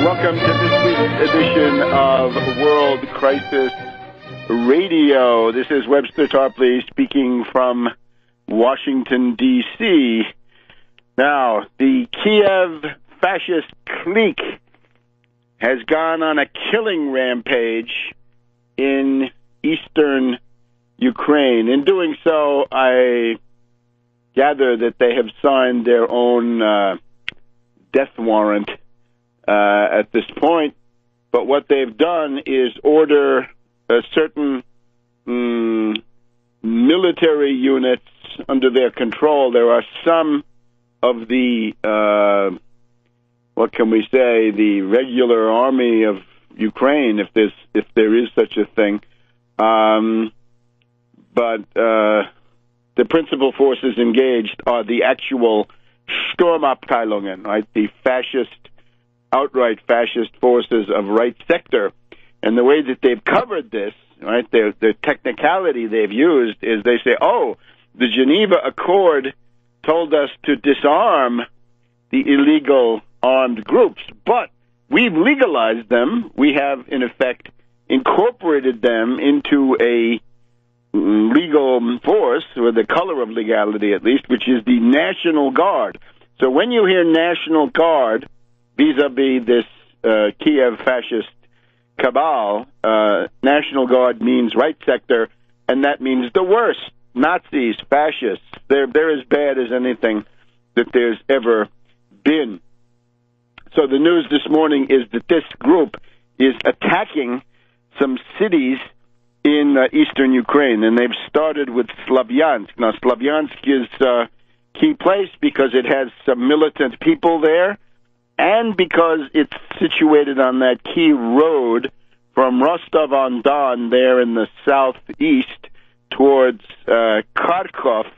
welcome to this week's edition of World Crisis Radio. This is Webster Tarpley speaking from Washington, D.C. Now, the Kiev fascist clique has gone on a killing rampage in eastern Ukraine. In doing so, I gather that they have signed their own death warrant at this point, but what they've done is order certain military units under their control. There are some of the, what can we say, the regular army of Ukraine, if there is such a thing, but the principal forces engaged are the actual Sturmabteilungen, right, the outright fascist forces of right sector. And the way that they've covered this, right, the technicality they've used is they say, oh, the Geneva Accord told us to disarm the illegal armed groups, but we've legalized them. We have, in effect, incorporated them into a legal force, or the color of legality at least, which is the National Guard. So when you hear National Guard vis-a-vis this Kiev fascist cabal, National Guard means right sector, and that means the worst. Nazis, fascists, they're as bad as anything that there's ever been. So the news this morning is that this group is attacking some cities in eastern Ukraine, and they've started with Slavyansk. Now, Slavyansk is a key place because it has some militant people there, and because it's situated on that key road from Rostov-on-Don there in the southeast towards Kharkov,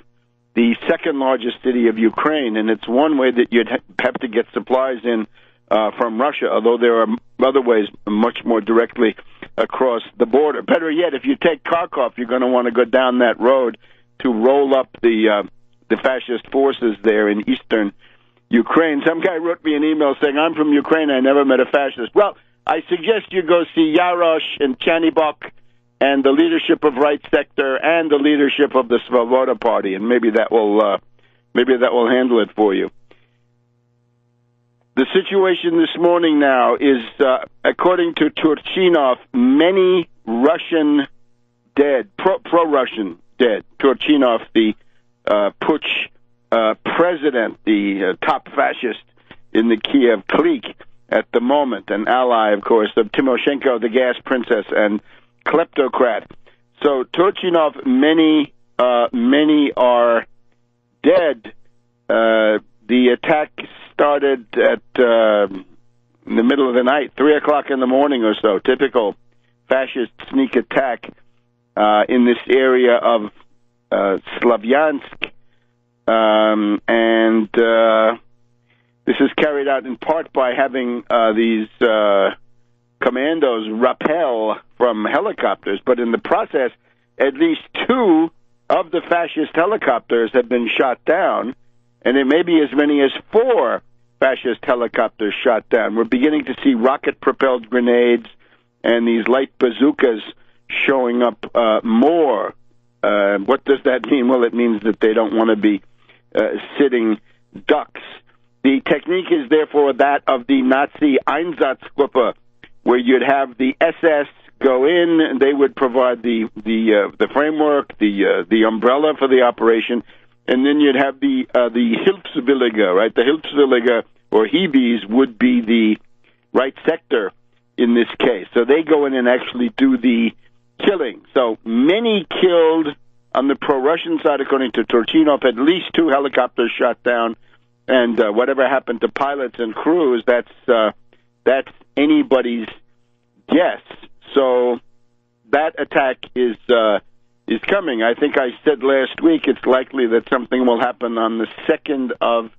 the second largest city of Ukraine, and it's one way that you'd have to get supplies in from Russia, although there are other ways much more directly across the border. Better yet, if you take Kharkov, you're going to want to go down that road to roll up the fascist forces there in eastern Ukraine. Some guy wrote me an email saying, I'm from Ukraine, I never met a fascist. Well, I suggest you go see Yarosh and Chanibok and the leadership of Right Sector and the leadership of the Svoboda Party, and maybe that will handle it for you. The situation this morning now is, according to Turchinov, many Russian dead, pro-Russian dead. Turchinov, the putsch president, the top fascist in the Kiev clique at the moment, an ally, of course, of Timoshenko, the gas princess, and kleptocrat. So Turchinov, many are dead. The attack started at in the middle of the night, 3 o'clock in the morning or so. Typical fascist sneak attack in this area of Slavyansk. And this is carried out in part by having these commandos rappel from helicopters, but in the process, at least 2 of the fascist helicopters have been shot down, and it may be as many as 4 fascist helicopters shot down. We're beginning to see rocket-propelled grenades and these light bazookas showing up more. What does that mean? Well, it means that they don't want to be sitting ducks. The technique is therefore that of the Nazi Einsatzgruppe, where you'd have the SS go in, and they would provide the framework, the umbrella for the operation, and then you'd have the Hilfswillige, right? The Hilfswillige, or Hebes, would be the right sector in this case. So they go in and actually do the killing. So many killed on the pro-Russian side, according to Turchinov, at least 2 helicopters shot down, and whatever happened to pilots and crews, that's anybody's guess. So that attack is coming. I think I said last week it's likely that something will happen on the 2nd of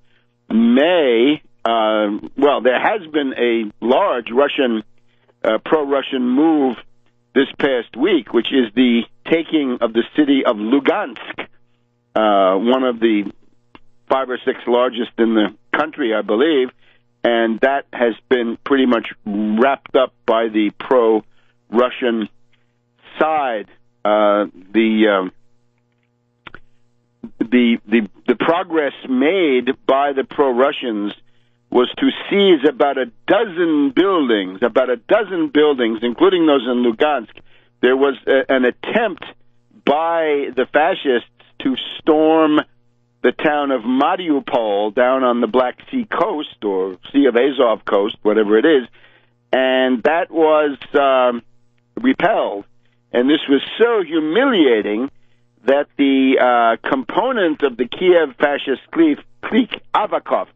May. Well, there has been a large Russian, pro-Russian move this past week, which is the taking of the city of Lugansk, one of the 5 or 6 largest in the country, I believe, and that has been pretty much wrapped up by the pro-Russian side. The progress made by the pro-Russians was to seize about a dozen buildings, including those in Lugansk. There was an attempt by the fascists to storm the town of Mariupol down on the Black Sea coast, or Sea of Azov coast, whatever it is, and that was repelled. And this was so humiliating that the component of the Kiev fascist clique, Avakov,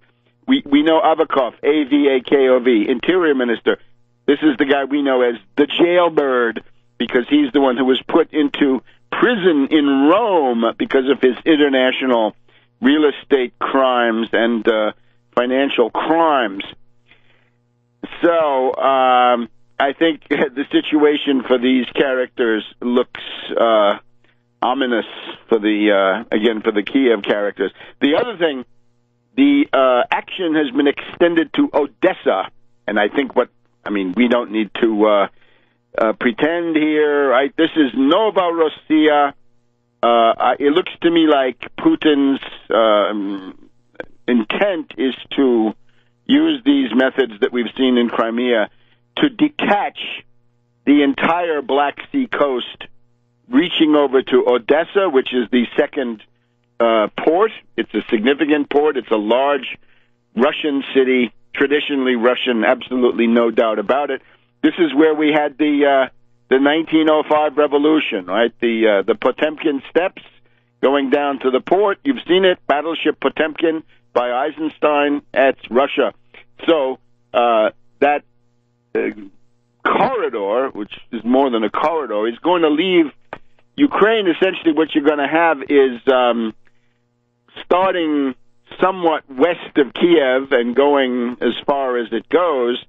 we know Avakov, A-V-A-K-O-V, Interior Minister. This is the guy we know as the jailbird, because he's the one who was put into prison in Rome because of his international real estate crimes and financial crimes. So I think the situation for these characters looks ominous for the Kiev characters. The other thing, the action has been extended to Odessa, and I think we don't need to pretend here, right? This is Novorossiya. It looks to me like Putin's intent is to use these methods that we've seen in Crimea to detach the entire Black Sea coast, reaching over to Odessa, which is the second port. It's a significant port. It's a large Russian city, traditionally Russian, absolutely no doubt about it. This is where we had the 1905 revolution, right? The Potemkin steps going down to the port. You've seen it, Battleship Potemkin by Eisenstein. That's Russia. So that corridor, which is more than a corridor, is going to leave Ukraine. Essentially what you're going to have is starting somewhat west of Kiev and going as far as it goes.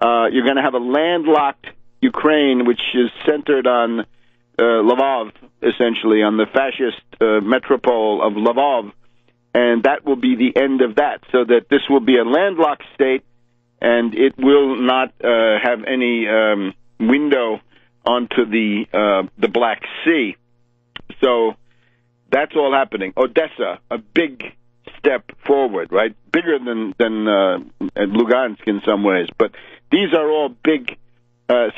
You're going to have a landlocked Ukraine, which is centered on Lvov, essentially, on the fascist metropole of Lvov, and that will be the end of that, so that this will be a landlocked state, and it will not have any window onto the Black Sea. So that's all happening. Odessa, a big step forward, right? Bigger than Lugansk in some ways, but these are all big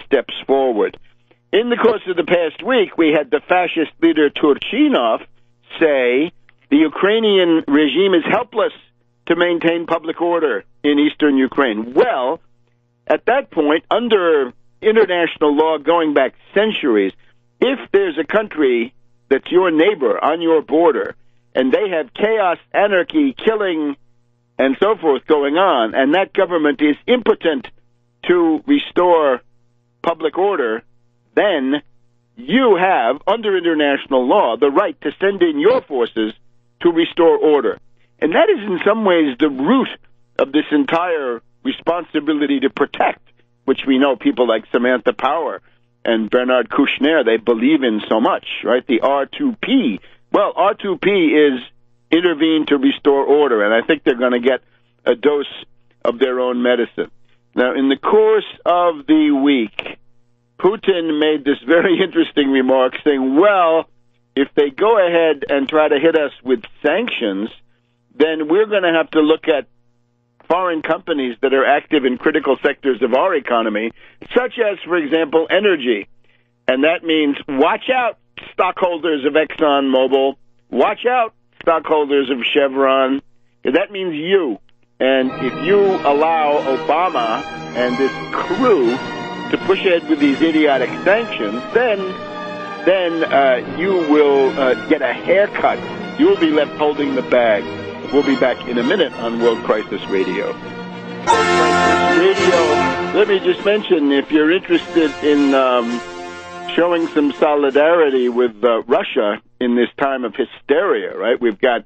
steps forward. In the course of the past week, we had the fascist leader Turchinov say the Ukrainian regime is helpless to maintain public order in eastern Ukraine. Well, at that point, under international law going back centuries, if there's a country that's your neighbor on your border, and they have chaos, anarchy, killing, and so forth going on, and that government is impotent to restore public order, then you have, under international law, the right to send in your forces to restore order. And that is in some ways the root of this entire responsibility to protect, which we know people like Samantha Power and Bernard Kouchner, they believe in so much, right? The R2P. Well, R2P is intervene to restore order, and I think they're going to get a dose of their own medicine. Now, in the course of the week, Putin made this very interesting remark saying, well, if they go ahead and try to hit us with sanctions, then we're going to have to look at foreign companies that are active in critical sectors of our economy, such as, for example, energy. And that means watch out, stockholders of ExxonMobil. Watch out, stockholders of Chevron. That means you. And if you allow Obama and this crew to push ahead with these idiotic sanctions, then you will get a haircut. You will be left holding the bag. We'll be back in a minute on World Crisis Radio. World Crisis Radio. Let me just mention, if you're interested in showing some solidarity with Russia in this time of hysteria, right? We've got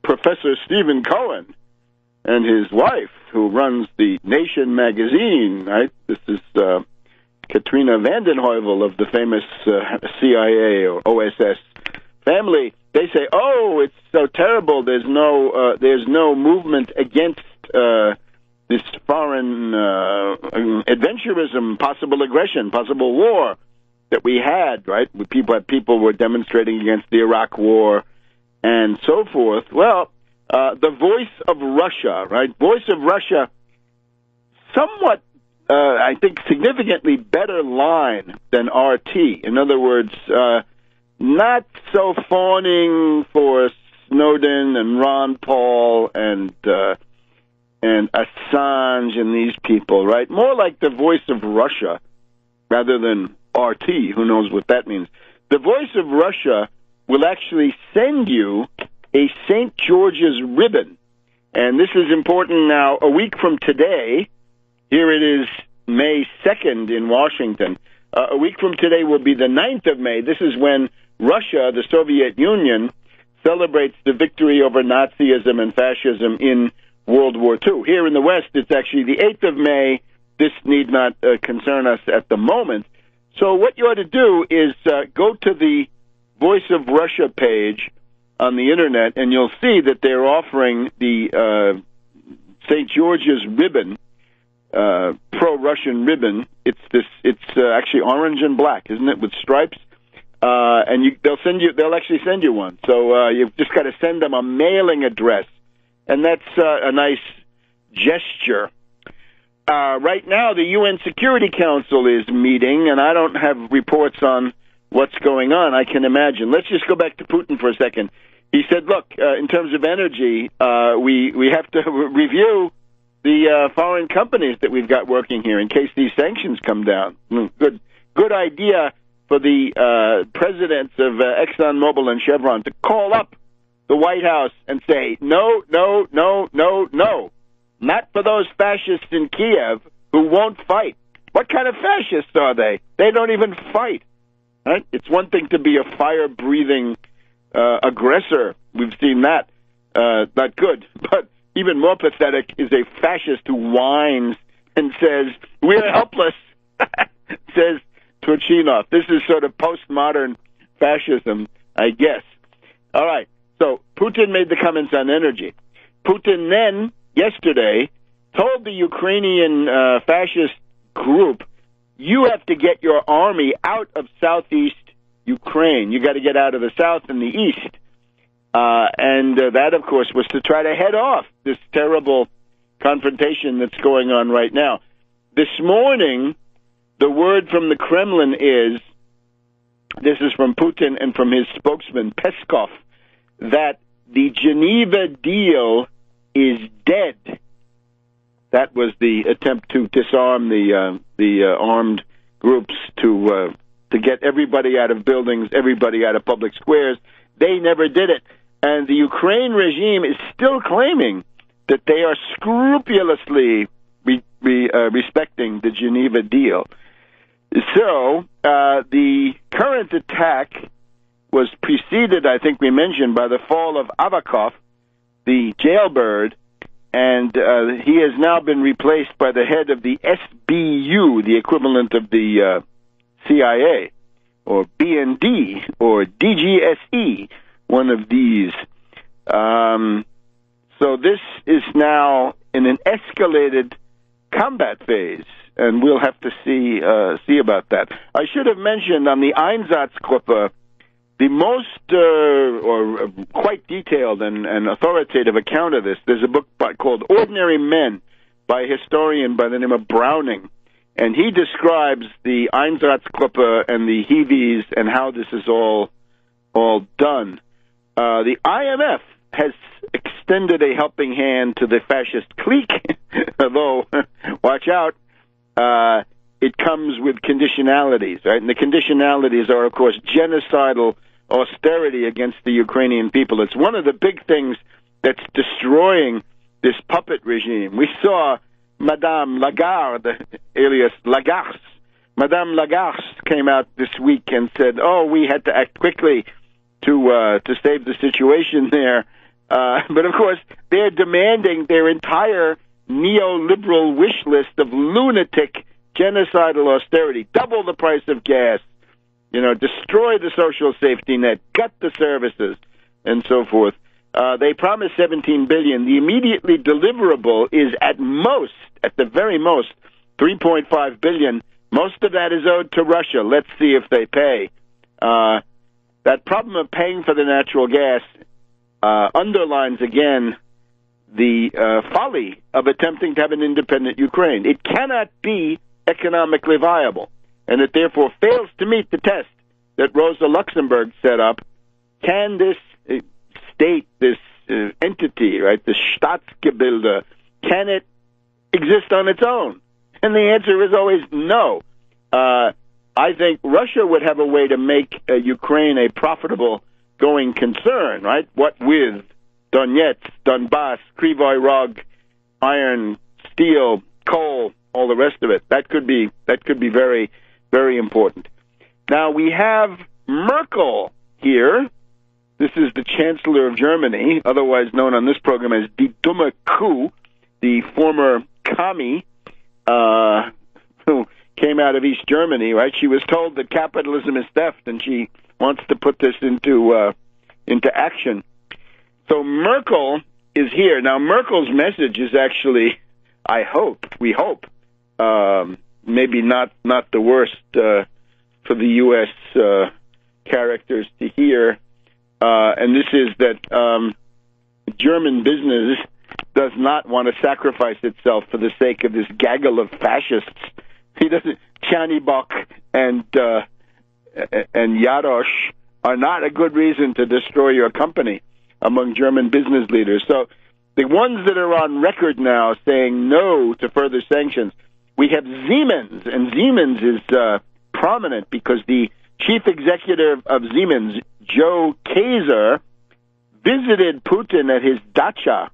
Professor Stephen Cohen and his wife, who runs the Nation magazine, right? This is Katrina vanden Heuvel of the famous CIA or OSS family. They say, oh, it's so terrible. There's no movement against this foreign adventurism, possible aggression, possible war that we had, right? People were demonstrating against the Iraq War and so forth. Well, the voice of Russia, right? Voice of Russia, somewhat, I think, significantly better line than RT. In other words, not so fawning for Snowden and Ron Paul and Assange and these people, right? More like the voice of Russia rather than RT. Who knows what that means? The voice of Russia will actually send you a St. George's ribbon. And this is important now. A week from today, here it is May 2nd in Washington. A week from today will be the 9th of May. This is when Russia, the Soviet Union, celebrates the victory over Nazism and fascism in World War II. Here in the West, it's actually the 8th of May. This need not concern us at the moment. So what you ought to do is go to the Voice of Russia page on the Internet, and you'll see that they're offering the St. George's ribbon, pro-Russian ribbon. It's actually orange and black, isn't it, with stripes? And they'll actually send you one. So you've just got to send them a mailing address, and that's a nice gesture. Right now, the UN Security Council is meeting, and I don't have reports on what's going on. I can imagine. Let's just go back to Putin for a second. He said, look, in terms of energy, we have to review the foreign companies that we've got working here in case these sanctions come down. Good idea for the presidents of ExxonMobil and Chevron to call up the White House and say, no, no, no, no, no. Not for those fascists in Kiev who won't fight. What kind of fascists are they? They don't even fight. Right? It's one thing to be a fire-breathing aggressor. We've seen that. Not good. But even more pathetic is a fascist who whines and says, we're helpless, says Turchinov. This is sort of postmodern fascism, I guess. All right. So Putin made the comments on energy. Putin then, yesterday, told the Ukrainian fascist group, you have to get your army out of southeast Ukraine. You got to get out of the south and the east. And that, of course, was to try to head off this terrible confrontation that's going on right now. This morning, the word from the Kremlin is, this is from Putin and from his spokesman, Peskov, that the Geneva deal is dead. That was the attempt to disarm the armed groups to get everybody out of buildings, everybody out of public squares. They never did it. And the Ukraine regime is still claiming that they are scrupulously respecting the Geneva deal. So the current attack was preceded, I think we mentioned, by the fall of Avakov, the jailbird, and he has now been replaced by the head of the SBU, the equivalent of the CIA, or BND, or DGSE, one of these. So this is now in an escalated combat phase, and we'll have to see about that. I should have mentioned on the Einsatzgruppe, the most, or quite detailed and authoritative account of this, there's a book called Ordinary Men by a historian by the name of Browning, and he describes the Einsatzgruppe and the Hiwis and how this is all done. The IMF has extended a helping hand to the fascist clique, although, watch out, it comes with conditionalities, right? And the conditionalities are, of course, genocidal austerity against the Ukrainian people. It's one of the big things that's destroying this puppet regime. We saw Madame Lagarde, alias Lagarde. Madame Lagarde came out this week and said, oh, we had to act quickly to save the situation there. But, of course, they're demanding their entire neoliberal wish list of lunatic genocidal austerity, double the price of gas, destroy the social safety net, gut the services, and so forth. They promised $17 billion. The immediately deliverable is at the very most, $3.5 billion. Most of that is owed to Russia. Let's see if they pay. That problem of paying for the natural gas underlines again the folly of attempting to have an independent Ukraine. It cannot be economically viable, and it therefore fails to meet the test that Rosa Luxemburg set up. Can this state, this entity, right, the Staatsgebilde, can it exist on its own? And the answer is always no. I think Russia would have a way to make Ukraine a profitable going concern, right? What with Donetsk, Donbass, Kryvyi Rog, iron, steel, coal, all the rest of it. That could be very, very important. Now we have Merkel here. This is the Chancellor of Germany, otherwise known on this program as Die Dumme Kuh, the former commie who came out of East Germany, right? She was told that capitalism is theft, and she wants to put this into action. So Merkel is here. Now, Merkel's message is actually, we hope, maybe not the worst for the U.S. characters to hear. And this is that German business does not want to sacrifice itself for the sake of this gaggle of fascists. He doesn't. Chanibok and Yarosh are not a good reason to destroy your company among German business leaders. So the ones that are on record now saying no to further sanctions, we have Siemens, and Siemens is prominent because the chief executive of Siemens, Joe Kaiser, visited Putin at his dacha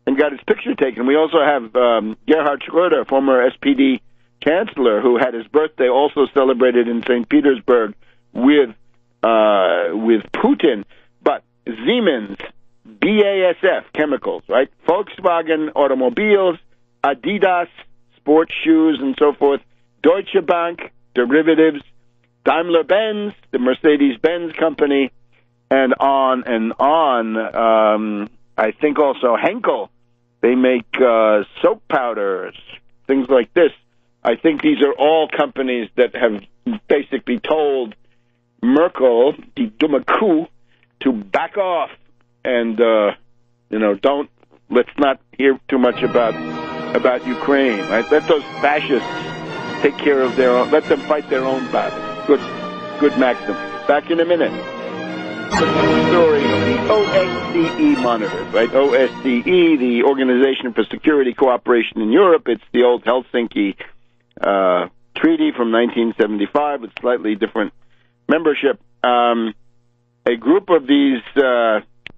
and got his picture taken. We also have Gerhard Schröder, former SPD chancellor, who had his birthday also celebrated in St. Petersburg with Putin. But Siemens, BASF Chemicals, right? Volkswagen Automobiles, Adidas sports shoes and so forth, Deutsche Bank derivatives, Daimler-Benz, the Mercedes-Benz company, and on and on. I think also Henkel. They make soap powders, things like this. I think these are all companies that have basically told Merkel, die dumme Kuh, to back off and, let's not hear too much about Ukraine, right? Let those fascists take care of their own, let them fight their own battle. Good maxim. Back in a minute. The story of the OSCE monitors, right? OSCE, the Organization for Security Cooperation in Europe. It's the old Helsinki treaty from 1975 with slightly different membership. A group of these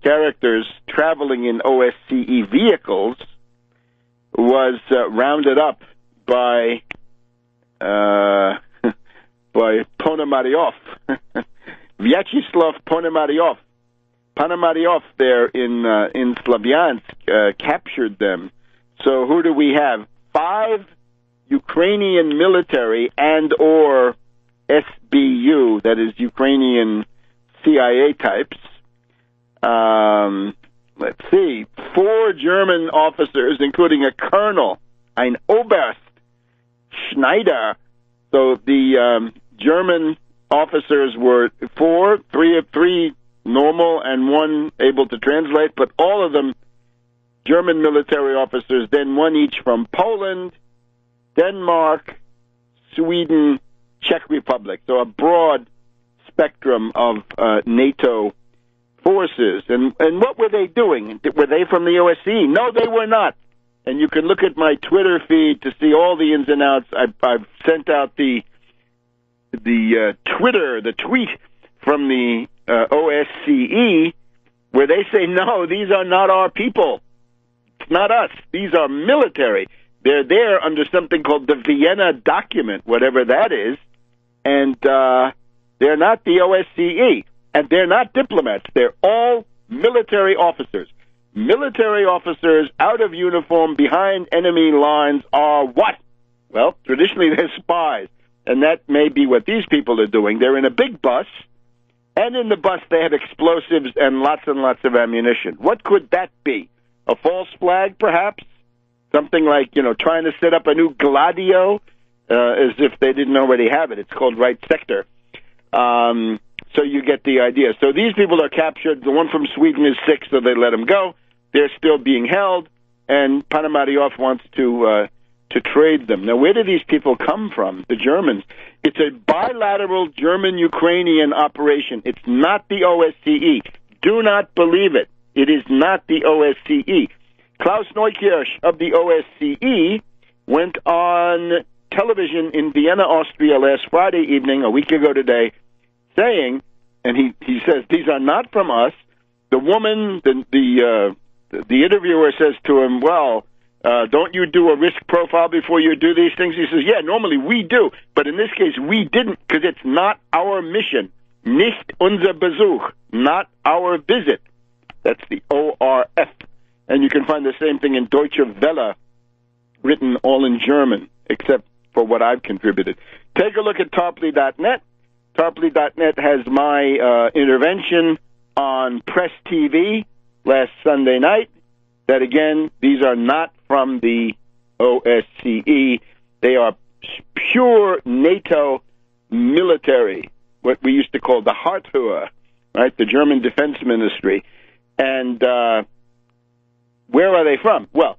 characters traveling in OSCE vehicles was rounded up by Ponomaryov, Vyacheslav Ponomaryov. Ponomaryov there in Slavyansk captured them. So who do we have? 5 Ukrainian military and or SBU, that is Ukrainian CIA types. Let's see, 4 German officers, including a colonel, ein Oberst, Schneider. So the German officers were 4, 3 normal and 1 able to translate, but all of them German military officers, then 1 each from Poland, Denmark, Sweden, Czech Republic. So a broad spectrum of NATO forces. And what were they doing? Were they from the OSCE? No, they were not. And you can look at my Twitter feed to see all the ins and outs. I've sent out the tweet from the OSCE where they say, no, these are not our people. It's not us. These are military. They're there under something called the Vienna document, whatever that is, and they're not the OSCE, and they're not diplomats. They're all military officers. Military officers out of uniform behind enemy lines are what? Well, traditionally they're spies, and that may be what these people are doing. They're in a big bus, And in the bus, they have explosives and lots of ammunition. What could that be? A false flag, perhaps? Something like, trying to set up a new Gladio, as if they didn't already have it. It's called Right Sector. So you get the idea. So these people are captured. The one from Sweden is sick, so they let him go. They're still being held, and Ponomaryov wants to trade them. Now, where do these people come from? The Germans. It's a bilateral German-Ukrainian operation. It's not the OSCE. Do not believe it. It is not the OSCE. Klaus Neukirch of the OSCE went on television in Vienna, Austria last Friday evening, a week ago today, saying, and he says, these are not from us. The woman, the interviewer says to him, well, don't you do a risk profile before you do these things? He says, yeah, normally we do, but in this case we didn't because it's not our mission. Nicht unser Besuch, not our visit. That's the ORF. And you can find the same thing in Deutsche Welle, written all in German, except for what I've contributed. Take a look at Tarpley.net. Tarpley.net has my intervention on Press TV last Sunday night. That, again, these are not from the OSCE. They are pure NATO military, what we used to call the Hartruhe, right, the German Defense Ministry. And where are they from? Well,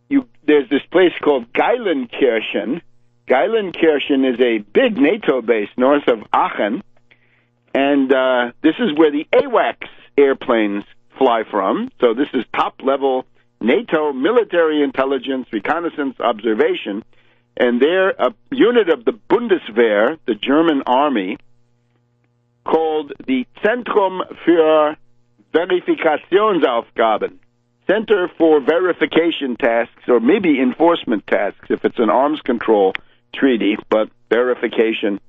there's this place called Geilenkirchen. Geilenkirchen is a big NATO base north of Aachen, and this is where the AWACS airplanes fly from. So this is top-level NATO military intelligence, reconnaissance, observation, and they're a unit of the Bundeswehr, the German army, called the Zentrum für Verifikationsaufgaben, Center for Verification Tasks, or maybe enforcement tasks if it's an arms control treaty, but verification.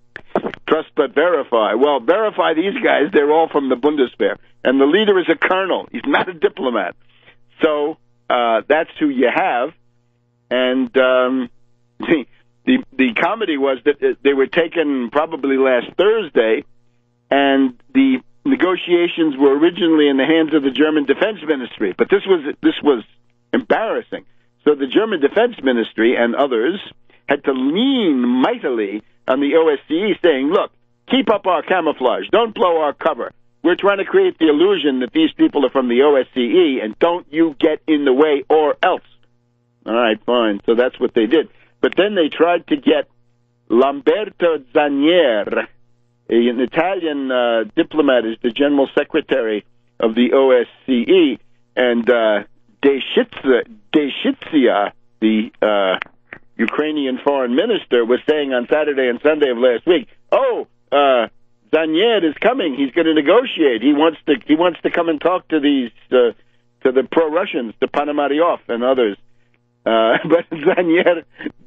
Trust but verify. Well, verify these guys. They're all from the Bundeswehr. And the leader is a colonel. He's not a diplomat. So that's who you have. And the comedy was that they were taken probably last Thursday, and the negotiations were originally in the hands of the German Defense Ministry. But this was embarrassing. So the German Defense Ministry and others had to lean mightily on the OSCE, saying, look, keep up our camouflage. Don't blow our cover. We're trying to create the illusion that these people are from the OSCE, and don't you get in the way or else. All right, fine. So that's what they did. But then they tried to get Lamberto Zanier, an Italian diplomat, is the general secretary of the OSCE, and Deshitsia, the Ukrainian foreign minister, was saying on Saturday and Sunday of last week, Zanier is coming. He's going to negotiate. He wants to come and talk to these to the pro-Russians, to Ponomaryov and others. But Zanier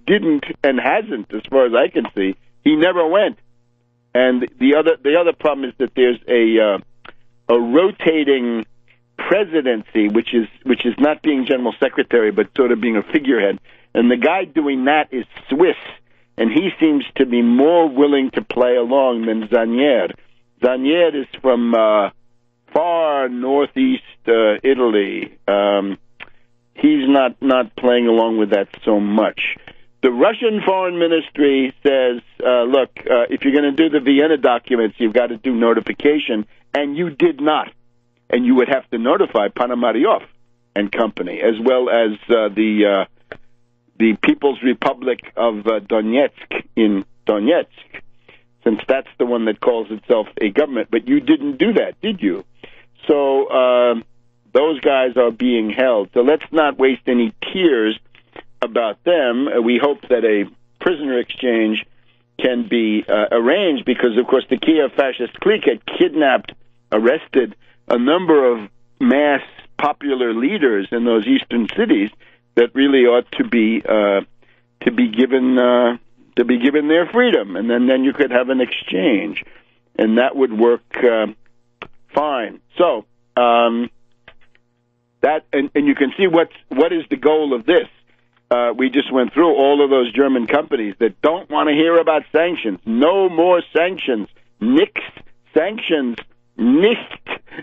didn't and hasn't, as far as I can see. He never went. And the other problem is that there's a rotating presidency, which is not being general secretary, but sort of being a figurehead. And the guy doing that is Swiss, and he seems to be more willing to play along than Zanier. Zanier is from far northeast Italy. He's not playing along with that so much. The Russian Foreign Ministry says, look, if you're going to do the Vienna documents, you've got to do notification, and you did not. And you would have to notify Ponomaryov and company, as well as the People's Republic of Donetsk in Donetsk, since that's the one that calls itself a government. But you didn't do that, did you? So those guys are being held. So let's not waste any tears about them. We hope that a prisoner exchange can be arranged because, of course, the Kiev fascist clique had kidnapped, arrested a number of mass popular leaders in those eastern cities that really ought to be given their freedom, and then you could have an exchange, and that would work fine. So that and you can see what is the goal of this. We just went through all of those German companies that don't want to hear about sanctions. No more sanctions. Nix sanctions nix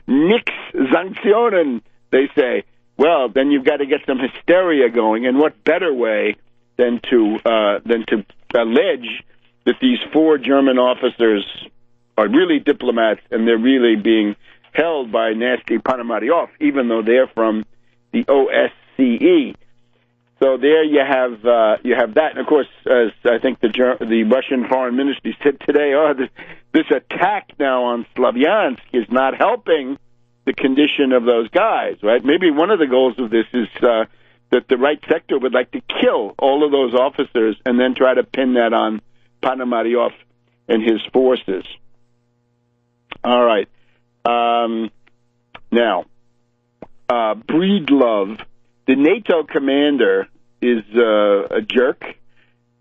Sanktionen, they say. Well, then you've got to get some hysteria going, and what better way than to allege that these 4 German officers are really diplomats and they're really being held by nasty Ponomaryov, even though they're from the OSCE. So there you have that, and of course, as I think the Russian Foreign Ministry said today, this attack now on Slavyansk is not helping the condition of those guys, right? Maybe one of the goals of this is that the right sector would like to kill all of those officers and then try to pin that on Ponomaryov and his forces. All right. Now, Breedlove, the NATO commander, is a jerk.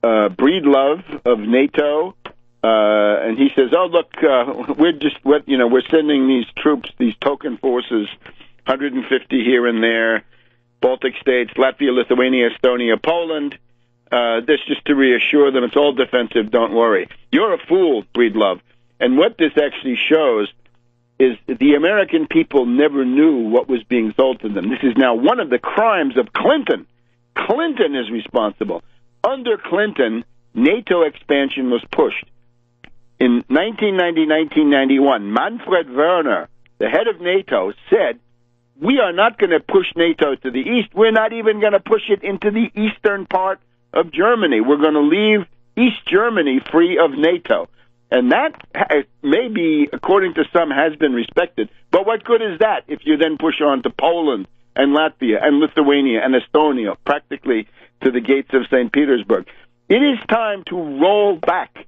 Breedlove of NATO, and he says, "Oh, look, we're sending these troops, these token forces, 150 here and there, Baltic states, Latvia, Lithuania, Estonia, Poland. This just to reassure them it's all defensive. Don't worry. You're a fool, Breedlove." And what this actually shows is the American people never knew what was being sold to them. This is now one of the crimes of Clinton. Clinton is responsible. Under Clinton, NATO expansion was pushed. In 1990-1991, Manfred Werner, the head of NATO, said, "We are not going to push NATO to the east. We're not even going to push it into the eastern part of Germany. We're going to leave East Germany free of NATO." And that maybe, according to some, has been respected. But what good is that if you then push on to Poland and Latvia and Lithuania and Estonia, practically to the gates of St. Petersburg? It is time to roll back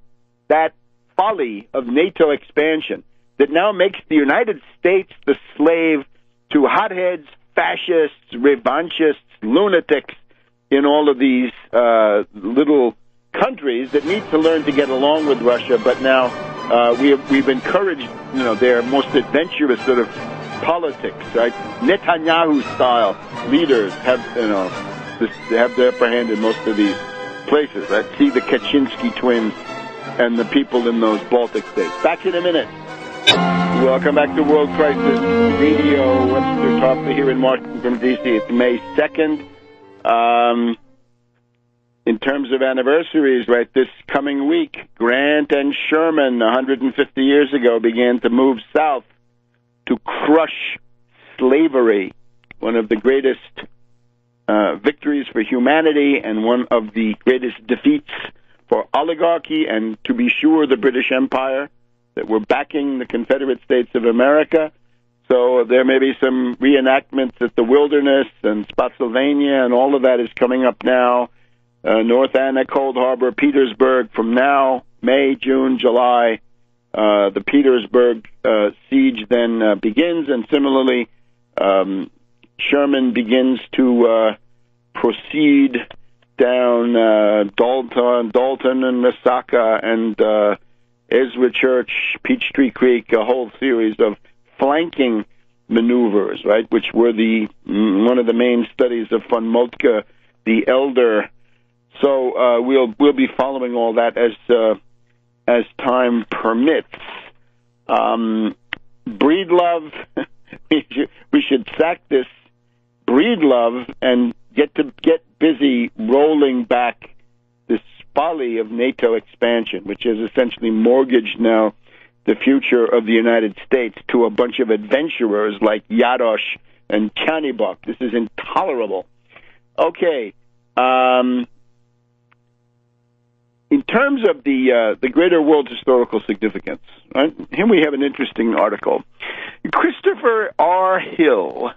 that folly of NATO expansion that now makes the United States the slave to hotheads, fascists, revanchists, lunatics in all of these little countries that need to learn to get along with Russia, but now we've encouraged, their most adventurous sort of politics, right? Netanyahu-style leaders have the upper hand in most of these places. Right? See the Kaczynski twins and the people in those Baltic states. Back in a minute. Welcome back to World Crisis Radio. Webster Tarpley here in Washington, D.C. It's May 2nd. In terms of anniversaries, right, this coming week, Grant and Sherman, 150 years ago, began to move south to crush slavery, one of the greatest victories for humanity and one of the greatest defeats for oligarchy and, to be sure, the British Empire that were backing the Confederate States of America. So there may be some reenactments at the Wilderness and Spotsylvania, and all of that is coming up now. North Anna, Cold Harbor, Petersburg, from now, May, June, July, the Petersburg siege then begins, and similarly, Sherman begins to proceed down Dalton and Resaca and Ezra Church, Peachtree Creek, a whole series of flanking maneuvers, right, which were one of the main studies of von Moltke the Elder. So we'll be following all that as time permits. Breedlove, we should sack this Breedlove and get busy rolling back this folly of NATO expansion, which has essentially mortgaged now the future of the United States to a bunch of adventurers like Yarosh and Chanibok. This is intolerable. Okay. In terms of the greater world historical significance, right? Here we have an interesting article. Christopher R. Hill,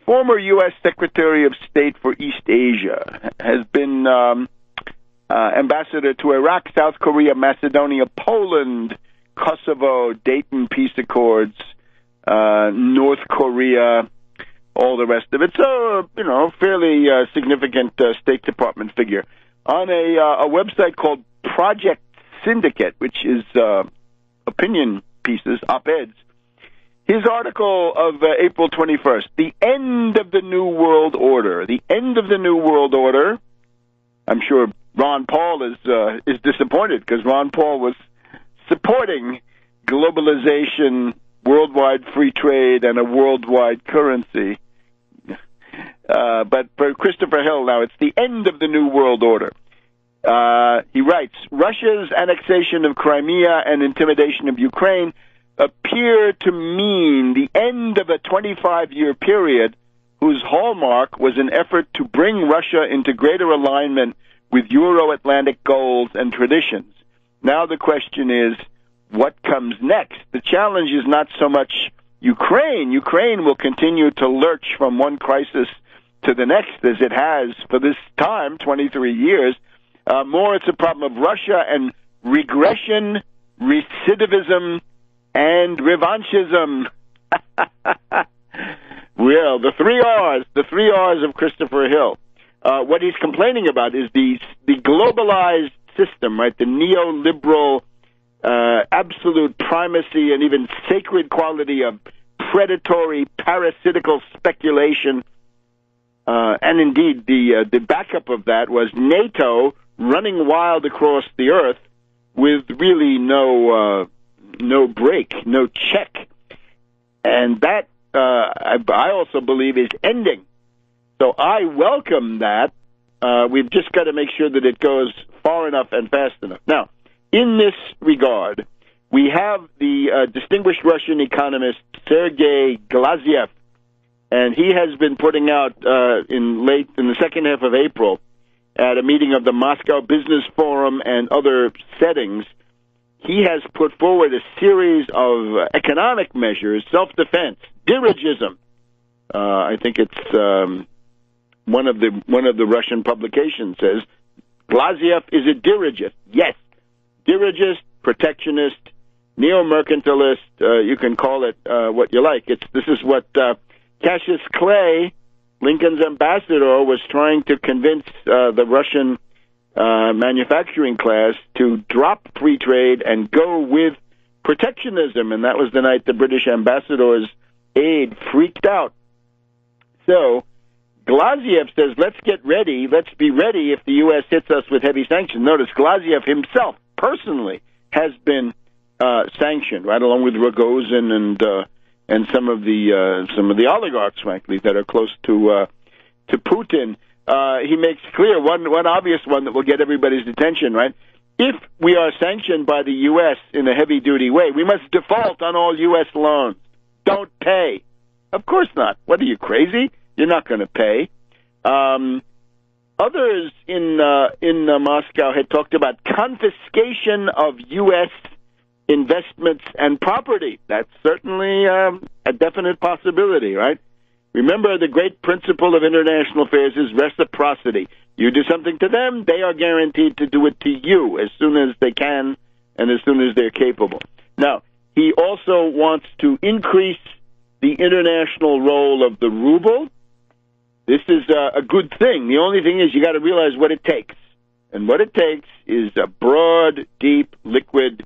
former U.S. Secretary of State for East Asia, has been ambassador to Iraq, South Korea, Macedonia, Poland, Kosovo, Dayton Peace Accords, North Korea, all the rest of it. So, fairly significant State Department figure. On a website called Project Syndicate, which is opinion pieces, op-eds, his article of April 21st, The End of the New World Order. The End of the New World Order. I'm sure Ron Paul is disappointed because Ron Paul was supporting globalization worldwide free trade and a worldwide currency. But for Christopher Hill now, it's the end of the New World Order. He writes, Russia's annexation of Crimea and intimidation of Ukraine appear to mean the end of a 25-year period whose hallmark was an effort to bring Russia into greater alignment with Euro-Atlantic goals and traditions. Now the question is, what comes next? The challenge is not so much Ukraine. Ukraine will continue to lurch from one crisis to the next, as it has for this time, 23 years. More, it's a problem of Russia and regression, recidivism, and revanchism. Well, the three R's of Christopher Hill. What he's complaining about is the globalized system, right? The neoliberal absolute primacy and even sacred quality of predatory, parasitical speculation. And indeed, the backup of that was NATO running wild across the earth with really no break, no check. And that, I also believe, is ending. So I welcome that. We've just got to make sure that it goes far enough and fast enough. Now, in this regard, we have the distinguished Russian economist Sergei Glaziev, and he has been putting out in the second half of April at a meeting of the Moscow Business Forum and other settings. He has put forward a series of economic measures, self-defense, dirigism. I think it's one of the Russian publications says Glaziev is a dirigist. Yes, dirigist, protectionist, neo-mercantilist. You can call it what you like. This is what Cassius Clay, Lincoln's ambassador, was trying to convince the Russian manufacturing class to drop free trade and go with protectionism, and that was the night the British ambassador's aide freaked out. So Glaziev says, let's get ready, let's be ready if the U.S. hits us with heavy sanctions. Notice Glaziev himself, personally, has been sanctioned, right, along with Rogozin and some of the oligarchs, frankly, that are close to Putin. He makes clear one obvious one that will get everybody's attention, right? If we are sanctioned by the U.S. in a heavy-duty way, we must default on all U.S. loans. Don't pay. Of course not. What are you, crazy? You're not going to pay. Others in Moscow had talked about confiscation of U.S. investments and property. That's certainly a definite possibility, right? Remember, the great principle of international affairs is reciprocity. You do something to them, they are guaranteed to do it to you as soon as they can and as soon as they're capable. Now, he also wants to increase the international role of the ruble. This is a good thing. The only thing is you got to realize what it takes. And what it takes is a broad, deep, liquid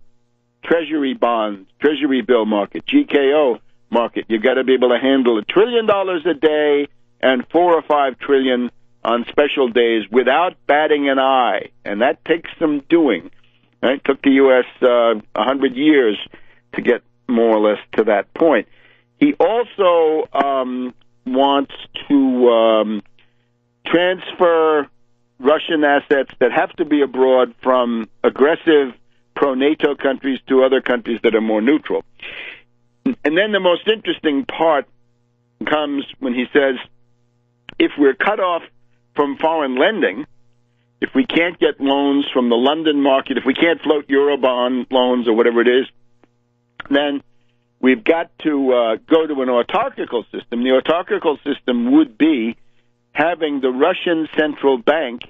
treasury bond, treasury bill market, GKO market. You've got to be able to handle $1 trillion a day and $4 or $5 trillion on special days without batting an eye. And that takes some doing. Right? It took the U.S. 100 years to get more or less to that point. He also wants to transfer Russian assets that have to be abroad from aggressive pro-NATO countries to other countries that are more neutral. And then the most interesting part comes when he says, if we're cut off from foreign lending, if we can't get loans from the London market, if we can't float Eurobond loans or whatever it is, then we've got to go to an autarchical system. The autarchical system would be having the Russian central bank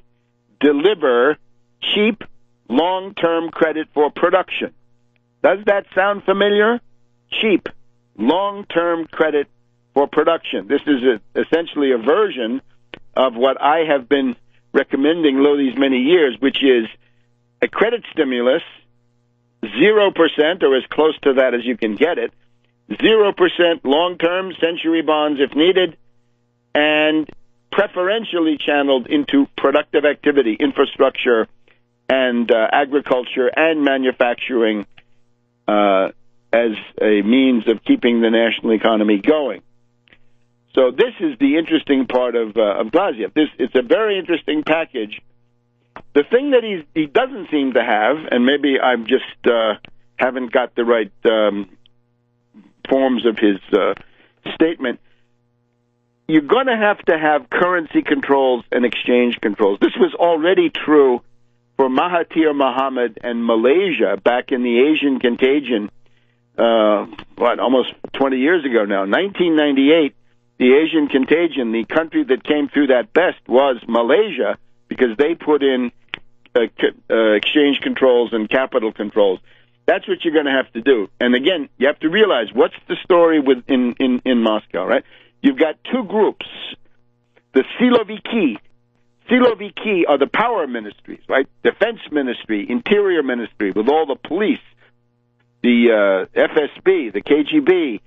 deliver cheap, long-term credit for production. Does that sound familiar? Cheap, long-term credit for production. This is essentially a version of what I have been recommending lo these many years, which is a credit stimulus, 0% or as close to that as you can get it, 0% long-term century bonds if needed, and preferentially channeled into productive activity, infrastructure, and agriculture and manufacturing as a means of keeping the national economy going. So this is the interesting part of Glaziev. It's a very interesting package. The thing that he doesn't seem to have, and maybe I just haven't got the right forms of his statement, you're going to have currency controls and exchange controls. This was already true for Mahathir Mohamad and Malaysia back in the Asian contagion, almost 20 years ago now. 1998, the Asian contagion, the country that came through that best was Malaysia, because they put in exchange controls and capital controls. That's what you're going to have to do. And again, you have to realize, what's the story in Moscow, right? You've got two groups. The Siloviki. Siloviki are the power ministries, right? Defense Ministry, Interior Ministry, with all the police, the FSB, the KGB,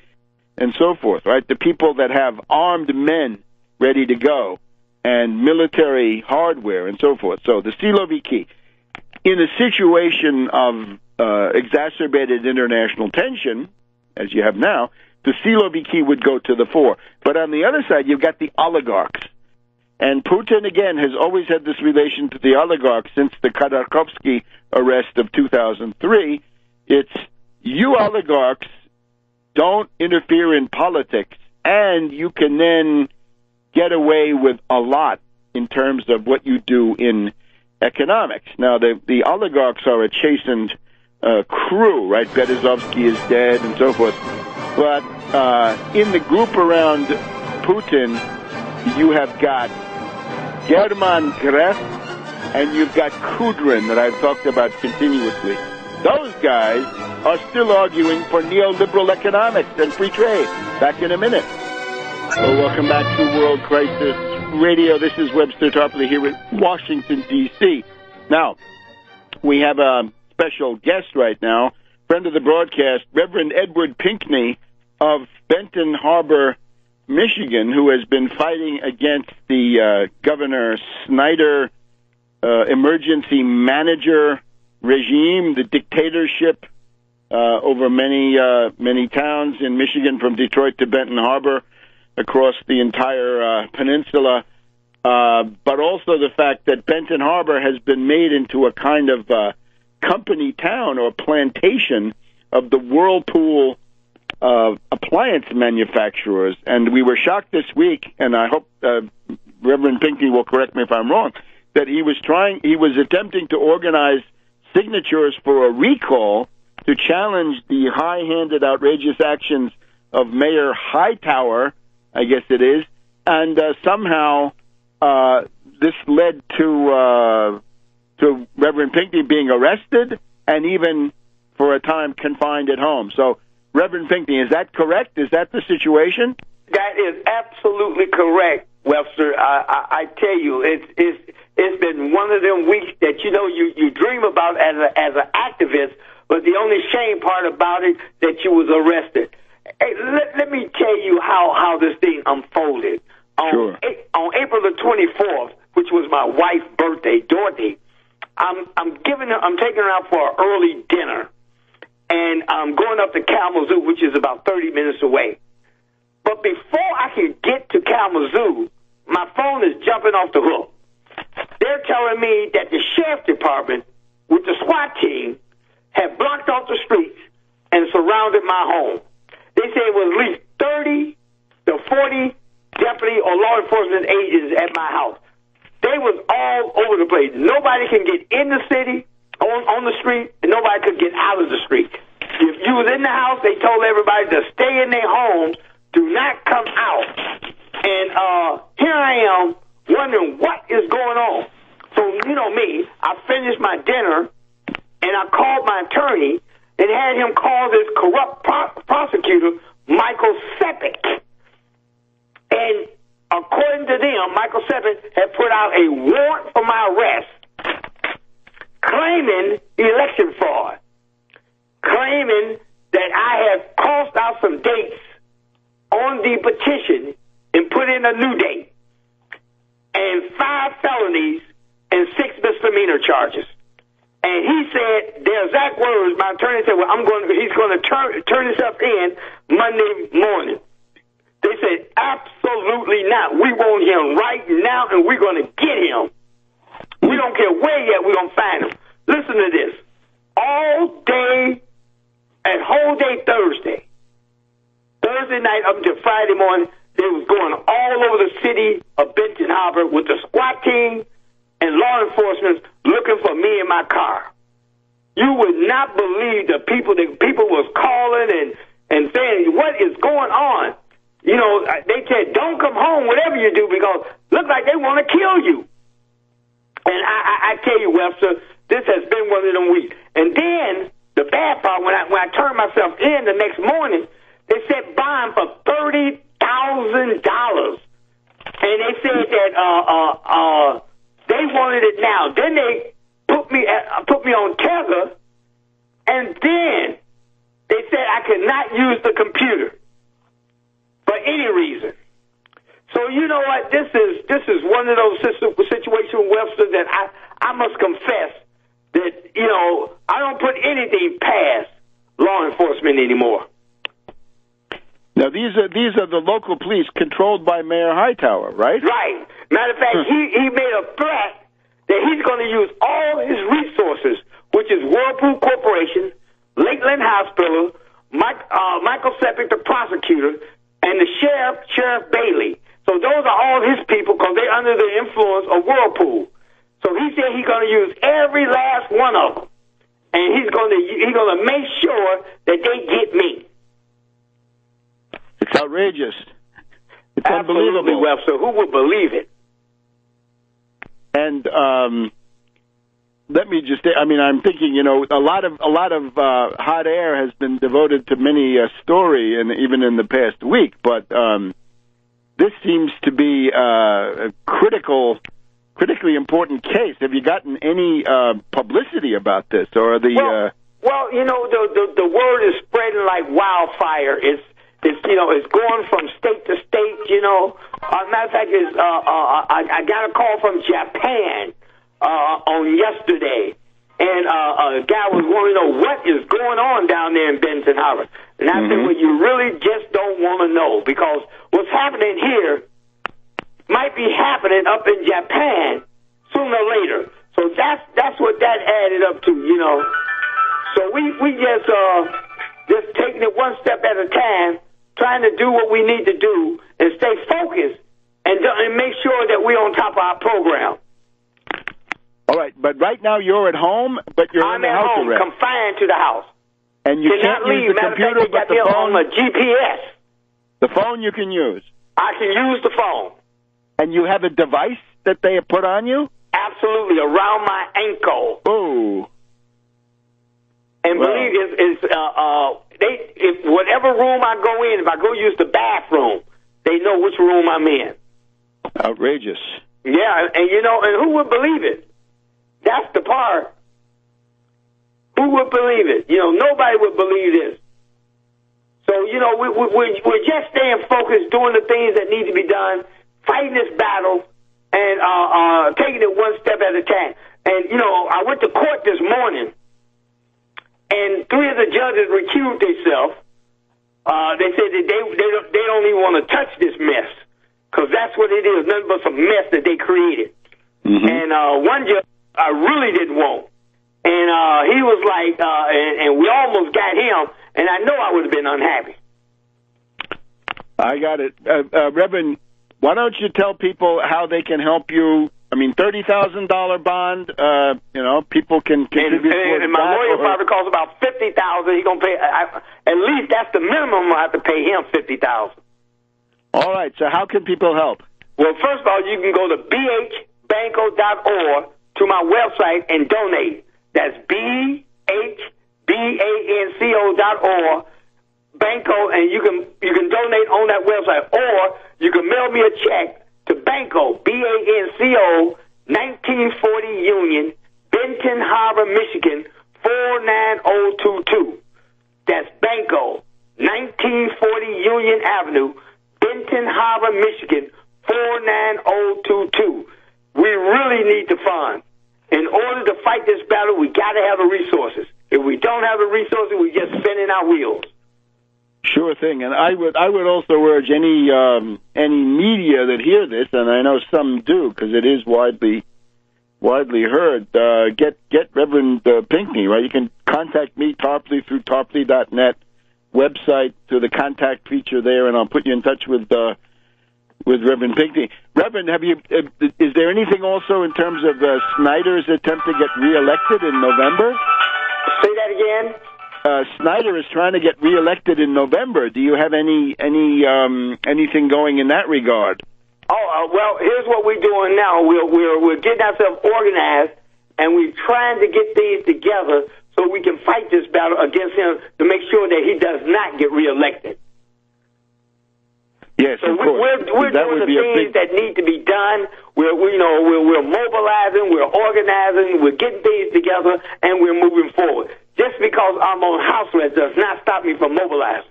and so forth, right? The people that have armed men ready to go, and military hardware, and so forth. So the Siloviki, in a situation of exacerbated international tension, as you have now, the Siloviki would go to the fore. But on the other side, you've got the oligarchs. And Putin, again, has always had this relation to the oligarchs since the Khodorkovsky arrest of 2003. It's, you oligarchs don't interfere in politics, and you can then get away with a lot in terms of what you do in economics. Now, the oligarchs are a chastened crew, right? Berezovsky is dead and so forth. But in the group around Putin, you have got German Gref and you've got Kudrin that I've talked about continuously. Those guys are still arguing for neoliberal economics and free trade. Back in a minute. Well, welcome back to World Crisis Radio. This is Webster Tarpley here in Washington, D.C. Now, we have a special guest right now, friend of the broadcast, Reverend Edward Pinkney of Benton Harbor, Michigan, who has been fighting against the Governor Snyder emergency manager regime, the dictatorship over many towns in Michigan, from Detroit to Benton Harbor, across the entire peninsula, but also the fact that Benton Harbor has been made into a kind of company town or plantation of the Whirlpool appliance manufacturers. And we were shocked this week, and I hope Reverend Pinkney will correct me if I'm wrong, that he was attempting to organize signatures for a recall to challenge the high-handed, outrageous actions of Mayor Hightower, I guess it is, and somehow this led to Reverend Pinkney being arrested and even for a time confined at home. So, Reverend Pinkney, is that correct? Is that the situation? That is absolutely correct, Webster. I tell you, it's been one of them weeks that you dream about as an activist, but the only shame part about it that you was arrested. Hey, let me tell you how this thing unfolded. Sure. On April the 24th, which was my wife's birthday, Dorothy, I'm taking her out for an early dinner, and I'm going up to Kalamazoo, which is about 30 minutes away. But before I can get to Kalamazoo, my phone is jumping off the hook. They're telling me that the sheriff department with the SWAT team had blocked off the streets and surrounded my home. They say it was at least 30 to 40 deputy or law enforcement agents at my house. They was all over the place. Nobody can get in the city, on the street, and nobody could get out of the street. If you was in the house, they told everybody to stay in their homes, do not come out. And here I am wondering what is going on. So, you know me, I finished my dinner, and I called my attorney and had him call this corrupt prosecutor, Michael Sepik. And according to them, Michael Sepik had put out a warrant for my arrest, claiming election fraud, claiming that I have crossed out some dates on the petition and put in a new date, and 5 felonies and 6 misdemeanor charges. And he said, their exact words, my attorney said, well, he's going to turn himself in Monday morning. They said, absolutely not. We want him right now, and we're going to get him. We don't care where yet, we're going to find him. Listen to this. All day and whole day Thursday night up until Friday morning, they was going all over the city of Benton Harbor with the SWAT team and law enforcement looking for me in my car. You would not believe the people was calling and saying, what is going on? You know, they said, don't come home, whatever you do, because look like they want to kill you. And I tell you, Webster, this has been one of them weeks. And then the bad part, when I turned myself in the next morning, they said bond for $30,000. And they said that they wanted it now. Then they put me on tether, and then they said I could not use the computer for any reason. So you know what? This is one of those situations, Webster, that I must confess that, you know, I don't put anything past law enforcement anymore. Now these are the local police controlled by Mayor Hightower, right? Right. Matter of fact, he made a threat that he's going to use all his resources, which is Whirlpool Corporation, Lakeland Hospital, Michael Seppick, the prosecutor, and the Sheriff Bailey. So those are all his people because they're under the influence of Whirlpool. So he said he's going to use every last one of them, and he's going to make sure that they get me. It's outrageous. It's Absolutely, unbelievable. Webster. Who would believe it? And let me just say, I mean, I'm thinking, you know, a lot of hot air has been devoted to many story, and even in the past week. But this seems to be a critically important case. Have you gotten any publicity about this, or the? Well, you know, the word is spreading like wildfire. It's going from state to state. You know, matter of fact, I got a call from Japan on yesterday, and a guy was wanting to know what is going on down there in Benton Harbor. And I said, well, you really just don't want to know, because what's happening here might be happening up in Japan sooner or later. So that's what that added up to, you know. So we just taking it one step at a time, trying to do what we need to do and stay focused and make sure that we're on top of our program. All right, but right now you're at home, but you're in the house home, arrest. Confined to the house. And you can't use the computer, but the phone. On a GPS. The phone you can use. I can use the phone. And you have a device that they have put on you? Absolutely, around my ankle. Oh. And believe if whatever room I go in, if I go use the bathroom, they know which room I'm in. Outrageous. Yeah, and you know, and who would believe it? That's the part. Who would believe it? You know, nobody would believe this. So, you know, we're just staying focused, doing the things that need to be done, fighting this battle, and taking it one step at a time. And, you know, I went to court this morning, and 3 of the judges recused themselves. They said that they don't even want to touch this mess, because that's what it is, nothing but some mess that they created. And one judge I really didn't want. And he was like, and we almost got him, and I know I would have been unhappy. I got it. Reverend, why don't you tell people how they can help you? I mean, $30,000 bond, you know, people can contribute. And my lawyer probably costs about $50,000. He's going to pay, at least that's the minimum I have to pay him, $50,000. All right, so how can people help? Well, first of all, you can go to bhbanco.org to my website and donate. That's bhbanco.org, Banco, and you can donate on that website, or you can mail me a check to Banco, BANCO, 1940 Union, Benton Harbor, Michigan, 49022. That's Banco, 1940 Union Avenue, Benton Harbor, Michigan, 49022. We really need the funds. In order to fight this battle, we got to have the resources. If we don't have the resources, we're just spinning our wheels. Sure thing, and I would also urge any media that hear this, and I know some do because it is widely heard. Get Reverend Pinckney, right? You can contact me, Tarpley, through tarpley.net website, to the contact feature there, and I'll put you in touch with Reverend Pinckney. Reverend, is there anything also in terms of Snyder's attempt to get reelected in November? Say that again. Snyder is trying to get reelected in November. Do you have anything going in that regard? Well, here's what we're doing now. We're getting ourselves organized, and we're trying to get things together so we can fight this battle against him to make sure that he does not get reelected. Yes, so of course. We're doing the things that need to be done. We're mobilizing, we're organizing, we're getting things together, and we're moving forward. Just because I'm on house arrest does not stop me from mobilizing.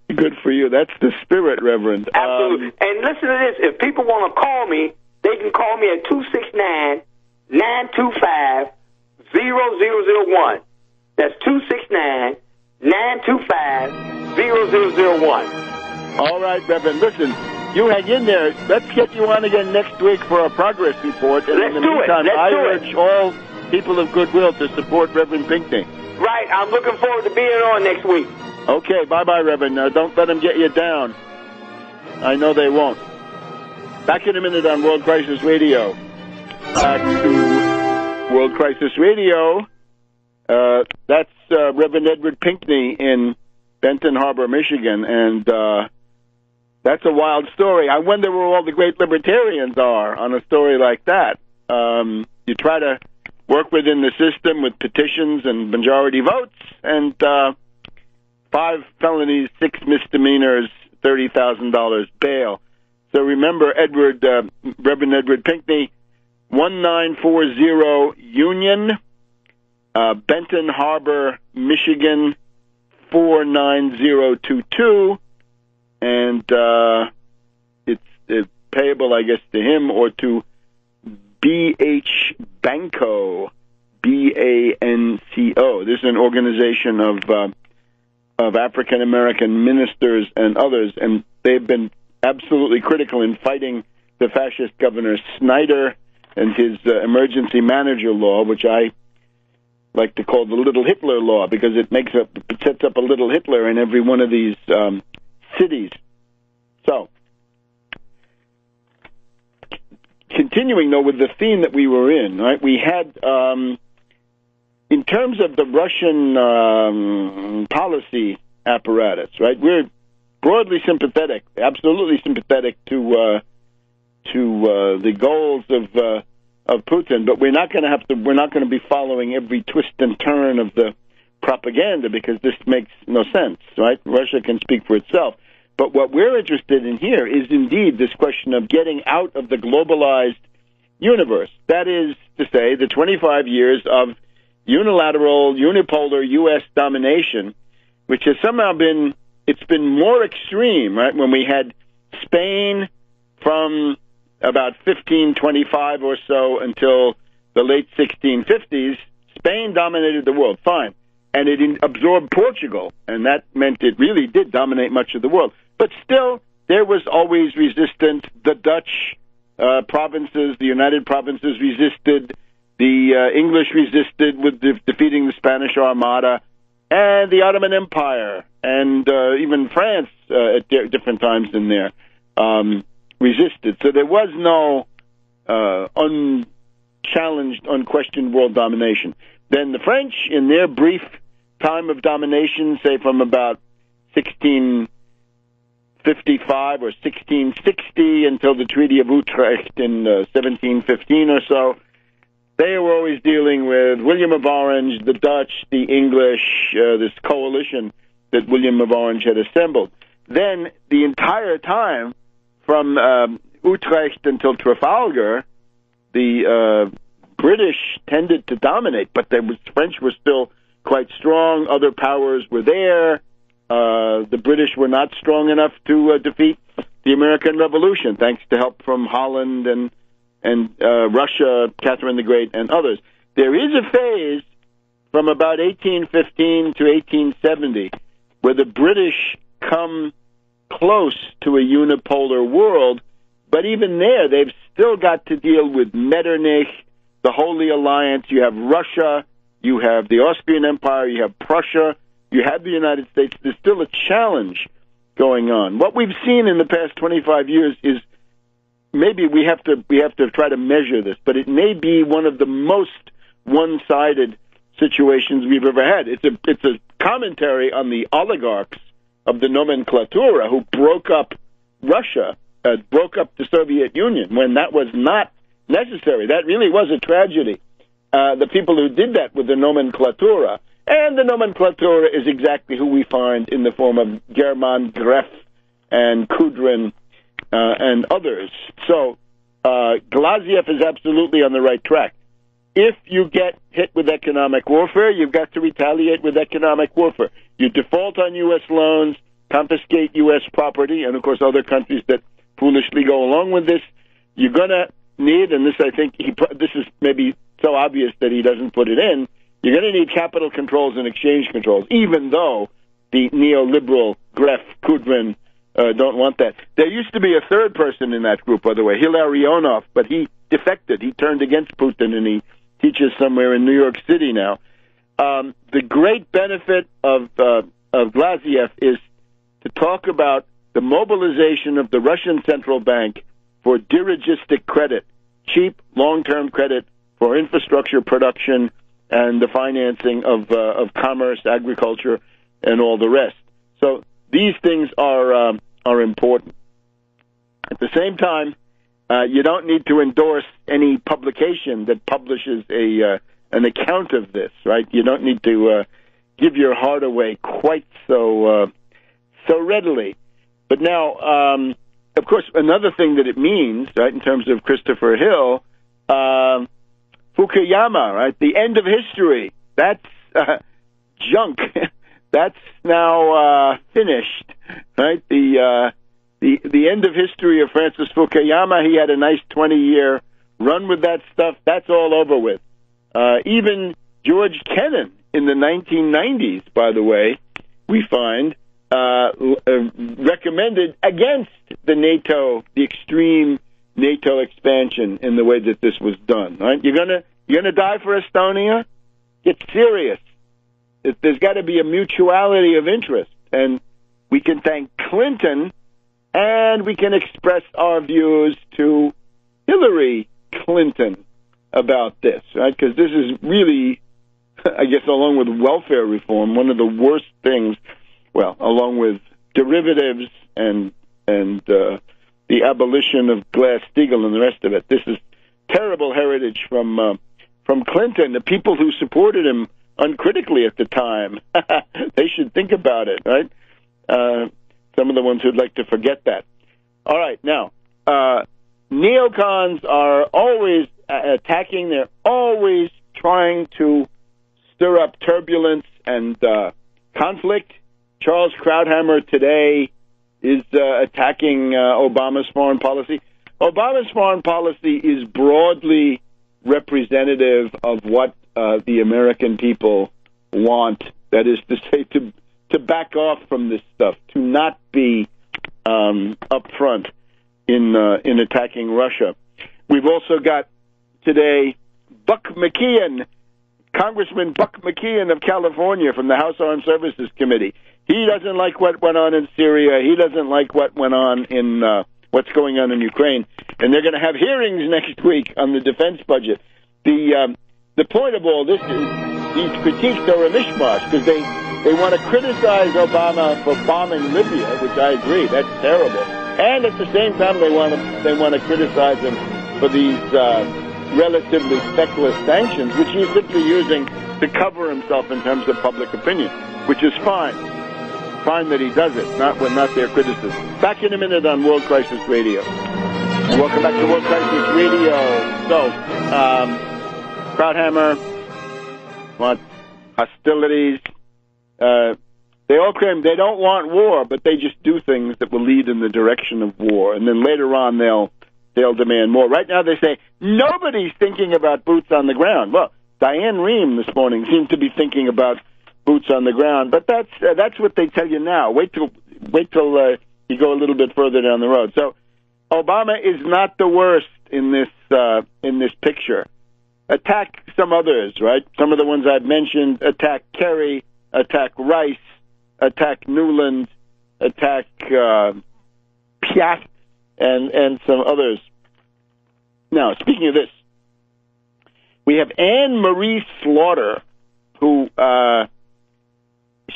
Good for you. That's the spirit, Reverend. Absolutely. And listen to this. If people want to call me, they can call me at 269-925-0001. That's 269-925-0001. All right, Reverend. Listen, you hang in there. Let's get you on again next week for a progress report. And in the meantime, I urge all people of goodwill to support Reverend Pinckney. Right. I'm looking forward to being on next week. Okay. Bye-bye, Reverend. Don't let them get you down. I know they won't. Back in a minute on World Crisis Radio. Back to World Crisis Radio. That's Reverend Edward Pinckney in Benton Harbor, Michigan, and that's a wild story. I wonder where all the great libertarians are on a story like that. You try to work within the system with petitions and majority votes, and 5 felonies, 6 misdemeanors, $30,000 bail. So remember, Reverend Edward Pinckney, 1940 Union, Benton Harbor, Michigan, 49022, and it's payable, I guess, to him or to B.H. Banco, B-A-N-C-O. This is an organization of African-American ministers and others, and they've been absolutely critical in fighting the fascist Governor Snyder and his emergency manager law, which I like to call the Little Hitler law, because it sets up a little Hitler in every one of these cities. So, continuing, though, with the theme that we were in, right, we had, in terms of the Russian policy apparatus, right, we're broadly sympathetic, absolutely sympathetic to the goals of Putin, but we're not going to be following every twist and turn of the propaganda, because this makes no sense, right? Russia can speak for itself. But what we're interested in here is indeed this question of getting out of the globalized universe. That is to say, the 25 years of unilateral, unipolar U.S. domination, which has somehow been more extreme, right? When we had Spain from about 1525 or so until the late 1650s, Spain dominated the world, fine. And it absorbed Portugal, and that meant it really did dominate much of the world. But still, there was always resistance. The Dutch provinces, the United Provinces resisted. The English resisted with defeating the Spanish Armada, and the Ottoman Empire, and even France at different times in there resisted. So there was no unchallenged, unquestioned world domination. Then the French, in their brief time of domination, say from about 1655 or 1660 until the Treaty of Utrecht in 1715 or so, they were always dealing with William of Orange, the Dutch, the English, this coalition that William of Orange had assembled. Then the entire time from Utrecht until Trafalgar, the British tended to dominate, but the French were still quite strong. Other powers were there. The British were not strong enough to defeat the American Revolution, thanks to help from Holland and and Russia, Catherine the Great, and others. There is a phase from about 1815 to 1870 where the British come close to a unipolar world, but even there, they've still got to deal with Metternich, the Holy Alliance. You have Russia, you have the Austrian Empire, you have Prussia, you have the United States. There's still a challenge going on. What we've seen in the past 25 years is, maybe we have to try to measure this, but it may be one of the most one-sided situations we've ever had. It's a commentary on the oligarchs of the nomenclatura who broke up Russia, broke up the Soviet Union when that was not necessary. That really was a tragedy. The people who did that with the nomenclatura, and the nomenclatura is exactly who we find in the form of German, Greff, and Kudrin, and others. So Glaziev is absolutely on the right track. If you get hit with economic warfare, you've got to retaliate with economic warfare. You default on U.S. loans, confiscate U.S. property, and, of course, other countries that foolishly go along with this. You're going to need, and this I think this is maybe so obvious that he doesn't put it in, you're going to need capital controls and exchange controls, even though the neoliberal Greff, Kudrin don't want that. There used to be a third person in that group, by the way, Hilarionov, but he defected. He turned against Putin, and he teaches somewhere in New York City now. The great benefit of Glaziev is to talk about the mobilization of the Russian central bank for dirigistic credit, cheap, long-term credit for infrastructure production and the financing of commerce, agriculture, and all the rest. So these things are important. At the same time, you don't need to endorse any publication that publishes an account of this, right? You don't need to give your heart away quite so readily. But now, of course, another thing that it means, right, in terms of Christopher Hill, Fukuyama, right, the end of history. That's junk. That's now finished, right? The end of history of Francis Fukuyama. He had a nice 20-year run with that stuff. That's all over with. Even George Kennan in the 1990s, by the way, we find recommended against the extreme NATO expansion in the way that this was done. Right? You're gonna die for Estonia? Get serious. There's got to be a mutuality of interest, and we can thank Clinton, and we can express our views to Hillary Clinton about this, right? Because this is really, I guess, along with welfare reform, one of the worst things. Well, along with derivatives and the abolition of Glass-Steagall and the rest of it, this is terrible heritage from Clinton. The people who supported him uncritically at the time, they should think about it, right? Some of the ones who'd like to forget that. All right, now, neocons are always attacking. They're always trying to stir up turbulence and conflict. Charles Krauthammer today is attacking Obama's foreign policy. Obama's foreign policy is broadly representative of what the American people want. That is to say, to back off from this stuff, to not be upfront in attacking Russia. We've also got today Buck McKeon, Congressman Buck McKeon of California from the House Armed Services Committee. He doesn't like what went on in Syria. He doesn't like what went on in what's going on in Ukraine. And they're going to have hearings next week on the defense budget. The point of all this is these critiques are a mishmash because they want to criticize Obama for bombing Libya, which I agree, that's terrible. And at the same time, they want to criticize him for these relatively feckless sanctions, which he's simply using to cover himself in terms of public opinion, which is fine. Fine that he does it, not their criticism. Back in a minute on World Crisis Radio. Welcome back to World Crisis Radio. So, Krauthammer wants hostilities. They all claim they don't want war, but they just do things that will lead in the direction of war. And then later on, they'll they'll demand more. Right now they say nobody's thinking about boots on the ground. Well, Diane Rehm this morning seemed to be thinking about boots on the ground, but that's what they tell you now. Wait till you go a little bit further down the road. So Obama is not the worst in this picture. Attack some others, right? Some of the ones I've mentioned. Attack Kerry, attack Rice, attack Newland, attack Piat, and some others. Now, speaking of this, we have Anne Marie Slaughter, who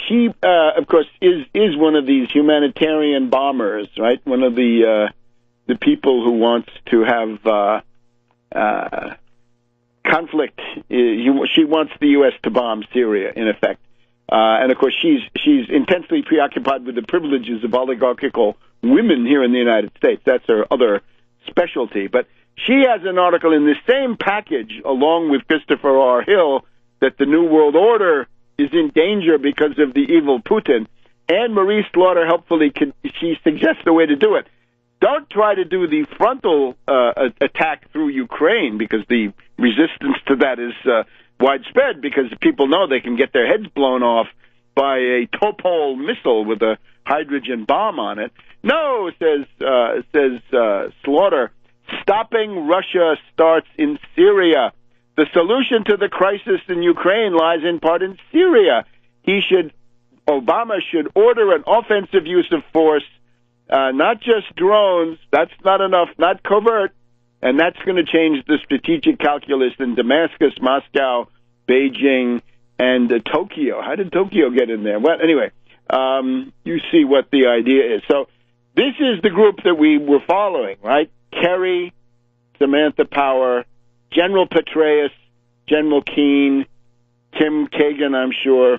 she, of course, is one of these humanitarian bombers, right? One of the people who wants to have conflict. She wants the U.S. to bomb Syria, in effect. And, of course, she's intensely preoccupied with the privileges of oligarchical women here in the United States. That's her other specialty. But she has an article in the same package, along with Christopher R. Hill, that the New World Order is in danger because of the evil Putin. Anne Marie Slaughter, helpfully, she suggests a way to do it. Don't try to do the frontal attack through Ukraine, because the resistance to that is widespread, because people know they can get their heads blown off by a Topol missile with a hydrogen bomb on it. No, says Slaughter, stopping Russia starts in Syria. The solution to the crisis in Ukraine lies in part in Syria. Obama should order an offensive use of force, not just drones. That's not enough, not covert. And that's going to change the strategic calculus in Damascus, Moscow, Beijing, and Tokyo. How did Tokyo get in there? Well, anyway, you see what the idea is. So this is the group that we were following, right? Kerry, Samantha Power, General Petraeus, General Keane, Tim Kagan, I'm sure,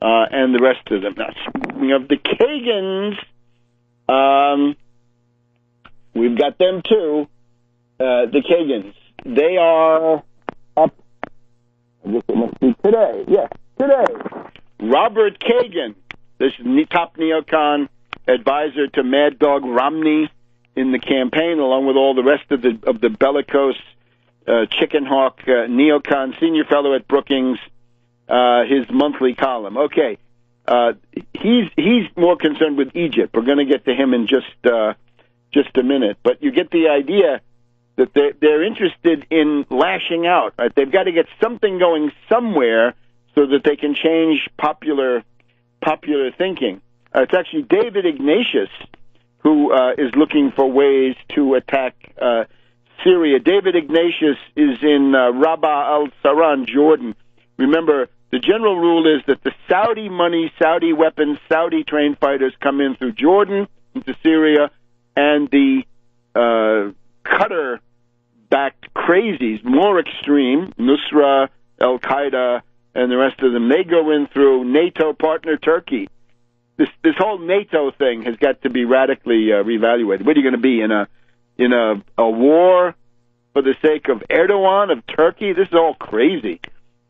and the rest of them. Now, speaking of the Kagans, we've got them too. The Kagans, they are up, I guess it must be today. Yes, today. Robert Kagan, this top neocon advisor to Mad Dog Romney in the campaign, along with all the rest of the bellicose chicken hawk neocon, senior fellow at Brookings, his monthly column. Okay, he's more concerned with Egypt. We're going to get to him in just a minute, but you get the idea that they're interested in lashing out. Right? They've got to get something going somewhere so that they can change popular thinking. It's actually David Ignatius who is looking for ways to attack Syria. David Ignatius is in Rabah al-Saran, Jordan. Remember, the general rule is that the Saudi money, Saudi weapons, Saudi trained fighters come in through Jordan into Syria, and the Qatar-backed crazies, more extreme, Nusra, Al-Qaeda, and the rest of them, they go in through NATO partner Turkey. This whole NATO thing has got to be radically reevaluated. What are you going to be in a war for the sake of Erdogan, of Turkey? This is all crazy.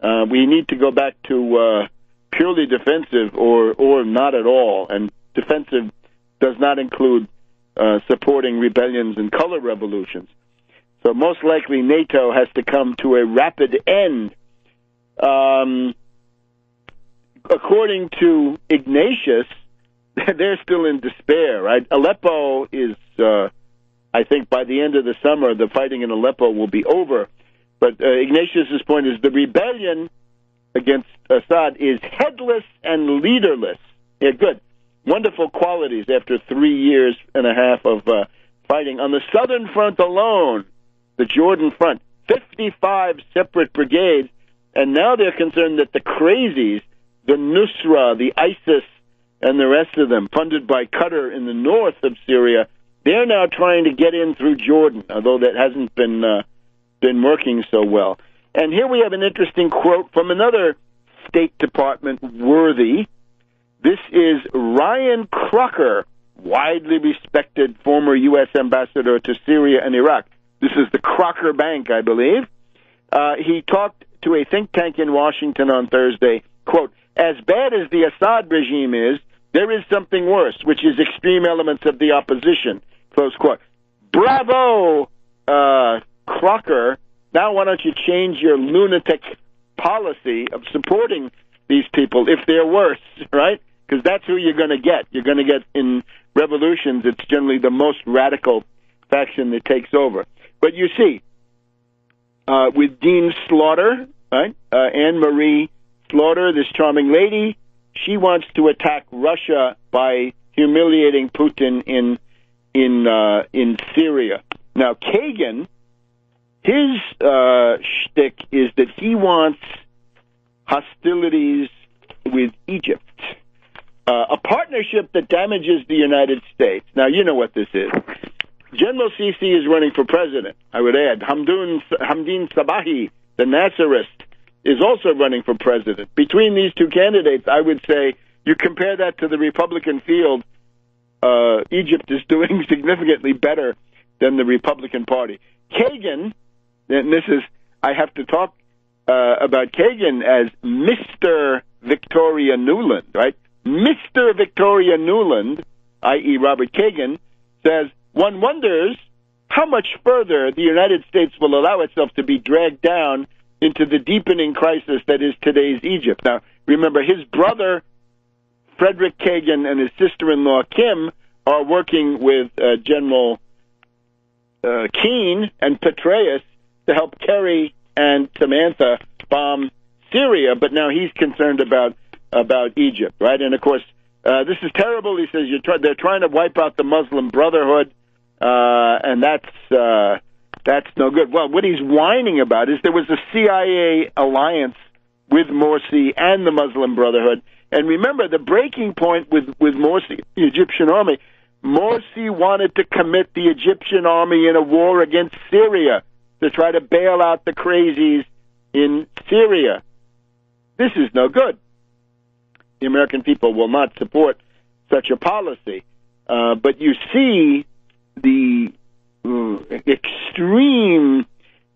We need to go back to purely defensive or not at all. And defensive does not include supporting rebellions and color revolutions. So most likely NATO has to come to a rapid end. According to Ignatius, they're still in despair, right? Aleppo is, I think by the end of the summer, the fighting in Aleppo will be over. But Ignatius's point is the rebellion against Assad is headless and leaderless. Yeah, good. Wonderful qualities after 3 years and a half of fighting. On the southern front alone, the Jordan front, 55 separate brigades, and now they're concerned that the crazies, the Nusra, the ISIS, and the rest of them, funded by Qatar in the north of Syria, they're now trying to get in through Jordan, although that hasn't been working so well. And here we have an interesting quote from another State Department worthy. This is Ryan Crocker, widely respected former U.S. ambassador to Syria and Iraq. This is the Crocker Bank, I believe. He talked to a think tank in Washington on Thursday, quote, as bad as the Assad regime is, there is something worse, which is extreme elements of the opposition, close quote. Bravo Crocker, now why don't you change your lunatic policy of supporting these people if they're worse, right? Because that's who you're going to get. You're going to get in revolutions, it's generally the most radical faction that takes over. But you see, with Dean Slaughter, right? Anne-Marie Slaughter, this charming lady, she wants to attack Russia by humiliating Putin in Syria. Now, Kagan, his shtick is that he wants hostilities with Egypt, a partnership that damages the United States. Now, you know what this is. General Sisi is running for president, I would add. Hamdin Sabahi, the Nasserist, is also running for president. Between these two candidates, I would say, you compare that to the Republican field, Egypt is doing significantly better than the Republican Party. Kagan, and this is, I have to talk about Kagan as Mr. Victoria Nuland, right? Mr. Victoria Nuland, i.e. Robert Kagan, says, one wonders how much further the United States will allow itself to be dragged down into the deepening crisis that is today's Egypt. Now, remember, his brother, Frederick Kagan, and his sister-in-law, Kim, are working with General Keane and Petraeus to help Kerry and Samantha bomb Syria, but now he's concerned about Egypt, right? And, of course, this is terrible. He says they're trying to wipe out the Muslim Brotherhood, and that's no good. Well, what he's whining about is there was a CIA alliance with Morsi and the Muslim Brotherhood. And remember, the breaking point with Morsi, the Egyptian army, Morsi wanted to commit the Egyptian army in a war against Syria to try to bail out the crazies in Syria. This is no good. The American people will not support such a policy. But you see the extreme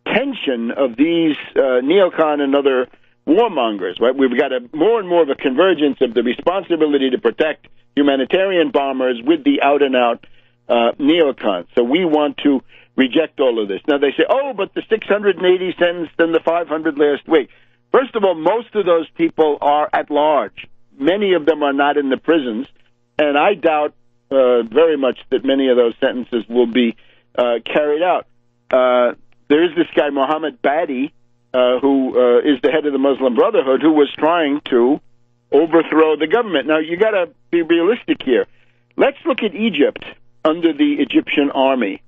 tension of these neocon and other warmongers, right? We've got more and more of a convergence of the responsibility to protect humanitarian bombers with the out-and-out neocons. So we want to reject all of this. Now they say, oh, but the 680 sentenced and the 500 last week. First of all, most of those people are at large. Many of them are not in the prisons, and I doubt very much that many of those sentences will be carried out. There is this guy, Mohammed Badi, who is the head of the Muslim Brotherhood, who was trying to overthrow the government. Now, you got to be realistic here. Let's look at Egypt under the Egyptian army.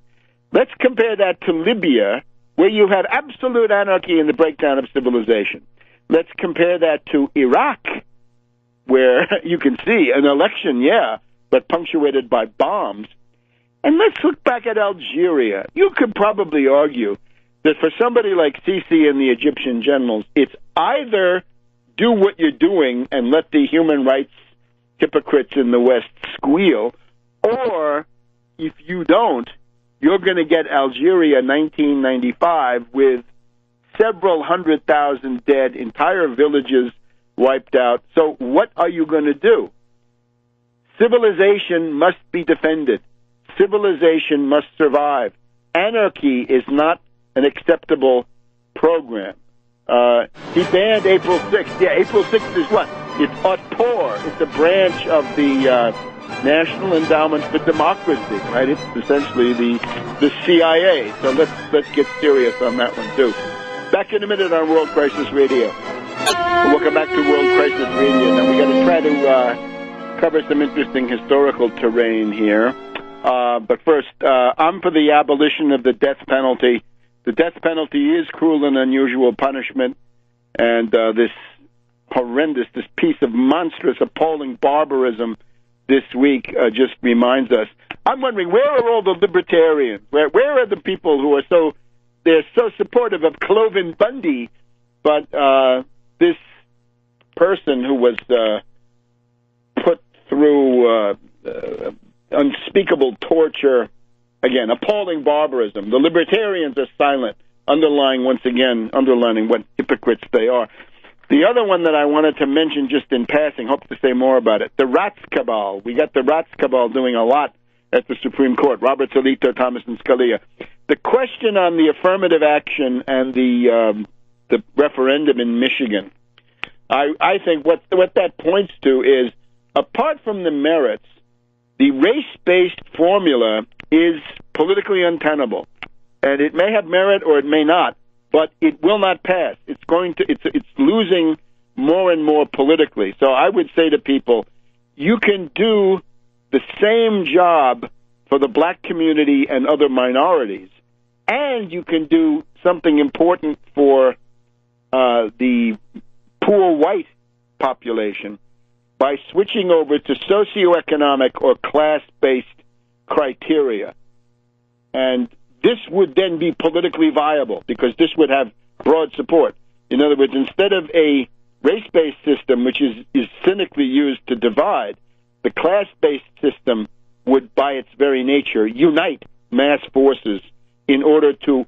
Let's compare that to Libya, where you had absolute anarchy and the breakdown of civilization. Let's compare that to Iraq, where you can see an election, yeah, but punctuated by bombs. And let's look back at Algeria. You could probably argue that for somebody like Sisi and the Egyptian generals, it's either do what you're doing and let the human rights hypocrites in the West squeal, or if you don't, you're going to get Algeria 1995 with several 100,000 dead, entire villages wiped out. So what are you going to do? Civilization must be defended. Civilization must survive. Anarchy is not an acceptable program. He banned April 6th. Yeah, April 6th is what? It's Autor. It's a branch of the National Endowment for Democracy, right? It's essentially the CIA. So let's get serious on that one too. Back in a minute on World Crisis Radio. Welcome back to World Crisis Radio. Now we got to try to cover some interesting historical terrain here. But first, I'm for the abolition of the death penalty. The death penalty is cruel and unusual punishment, and this horrendous, this piece of monstrous, appalling barbarism this week just reminds us. I'm wondering, where are all the libertarians? Where are the people who are they're so supportive of Cloven Bundy, but this person who was put through unspeakable torture, again, appalling barbarism. The libertarians are silent, underlining what hypocrites they are. The other one that I wanted to mention just in passing, hope to say more about it, the Rats Cabal. We got the Rats Cabal doing a lot at the Supreme Court. Robert Alito, Thomas and Scalia. the question on the affirmative action and the referendum in Michigan, I think what that points to is, apart from the merits, the race-based formula is politically untenable, and it may have merit or it may not, but it will not pass. It's losing more and more politically. So I would say to people, you can do the same job for the black community and other minorities, and you can do something important for the poor white population by switching over to socioeconomic or class-based criteria. And this would then be politically viable because this would have broad support. In other words, instead of a race-based system, which is cynically used to divide, the class-based system would, by its very nature, unite mass forces in order to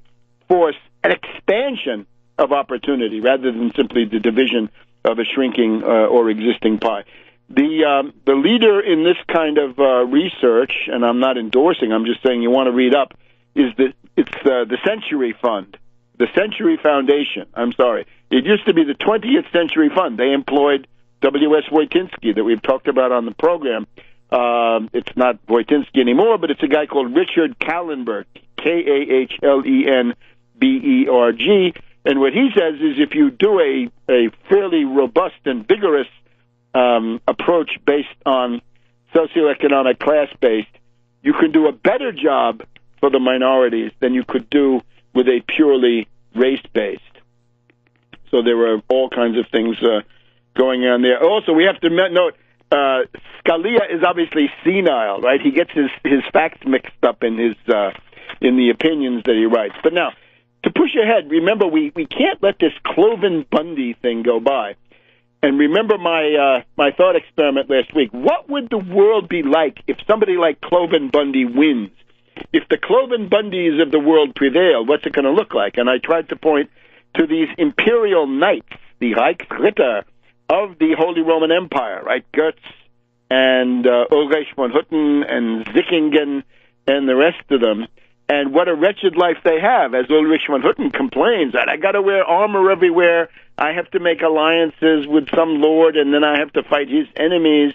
force an expansion of opportunity rather than simply the division of a shrinking or existing pie. The leader in this kind of research, and I'm not endorsing, I'm just saying you want to read up, is the Century Fund, the Century Foundation. I'm sorry. It used to be the 20th Century Fund. They employed W.S. Wojcinski that we've talked about on the program. It's not Wojcinski anymore, but it's a guy called Richard Kahlenberg, Kahlenberg. And what he says is if you do a fairly robust and vigorous approach based on socioeconomic class-based, you can do a better job for the minorities than you could do with a purely race-based. So there were all kinds of things going on there. Also, we have to note, Scalia is obviously senile, right? He gets his facts mixed up in the opinions that he writes. But now, to push ahead, remember, we can't let this Cloven Bundy thing go by. And remember my thought experiment last week. What would the world be like if somebody like Cloven Bundy wins? If the Cloven Bundys of the world prevail, what's it going to look like? And I tried to point to these imperial knights, the Reichsritter of the Holy Roman Empire, right? Goetz and Ulrich von Hutten and Sickingen and the rest of them. And what a wretched life they have, as Ulrich von Hutten complains, that I got to wear armor everywhere, I have to make alliances with some lord, and then I have to fight his enemies,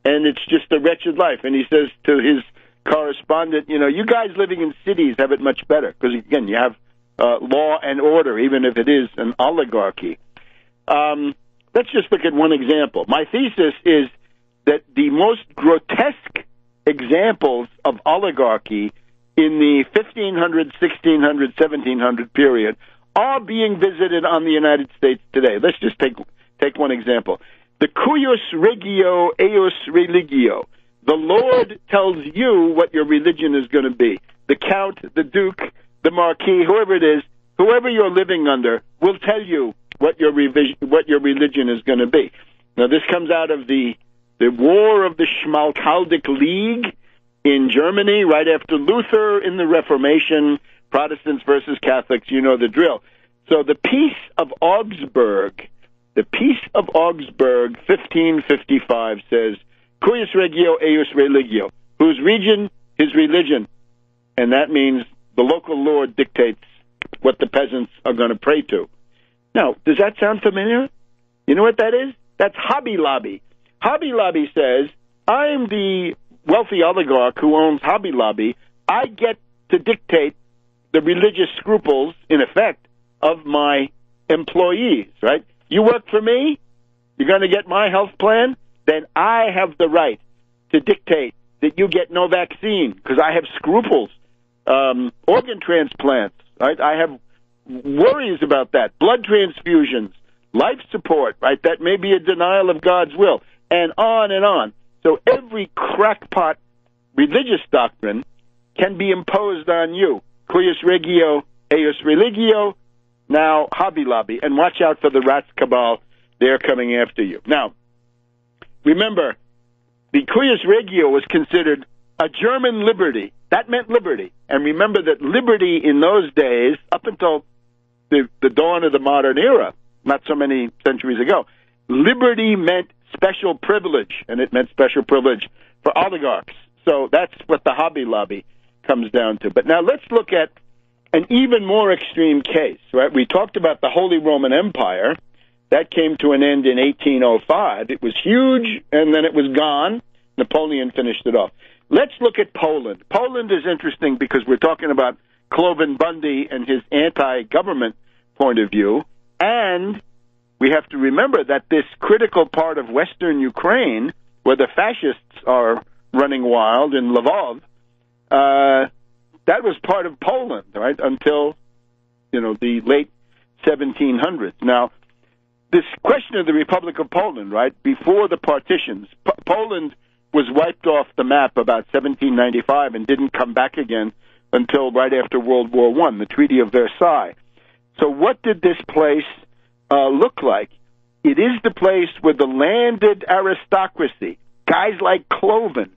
and it's just a wretched life. And he says to his correspondent, you guys living in cities have it much better, because, again, you have law and order, even if it is an oligarchy. Let's just look at one example. My thesis is that the most grotesque examples of oligarchy in the 1500, 1600, 1700 period are being visited on the United States today. Let's just take one example. The cuius regio eius religio. The Lord tells you what your religion is going to be. The count, the duke, the marquis, whoever it is, whoever you're living under will tell you what your religion is going to be. Now, this comes out of the war of the Schmalkaldic League in Germany, right after Luther in the Reformation, Protestants versus Catholics, you know the drill. So the Peace of Augsburg, 1555, says, cuius regio eius religio, whose region, his religion. And that means the local lord dictates what the peasants are going to pray to. Now, does that sound familiar? You know what that is? That's Hobby Lobby. Hobby Lobby says, I'm the wealthy oligarch who owns Hobby Lobby. I get to dictate the religious scruples, in effect, of my employees, right? You work for me, you're going to get my health plan, then I have the right to dictate that you get no vaccine because I have scruples. Organ transplants, right? I have worries about that. Blood transfusions, life support, right? That may be a denial of God's will, and on and on. So every crackpot religious doctrine can be imposed on you. Cuius regio eius religio, now Hobby Lobby. And watch out for the Rats Cabal. They're coming after you. Now, remember, the cuius regio was considered a German liberty. That meant liberty. And remember that liberty in those days, up until the dawn of the modern era, not so many centuries ago, liberty meant special privilege, and it meant special privilege for oligarchs. So that's what the Hobby Lobby comes down to. But now let's look at an even more extreme case, right? We talked about the Holy Roman Empire. That came to an end in 1805. It was huge, and then it was gone. Napoleon finished it off. Let's look at Poland. Poland is interesting because we're talking about Cloven Bundy and his anti-government point of view, and we have to remember that this critical part of Western Ukraine, where the fascists are running wild in Lvov, that was part of Poland, right, until, the late 1700s. Now, this question of the Republic of Poland, right, before the partitions, Poland was wiped off the map about 1795 and didn't come back again until right after World War I, the Treaty of Versailles. So what did this place look like? It is the place where the landed aristocracy, guys like Cloven,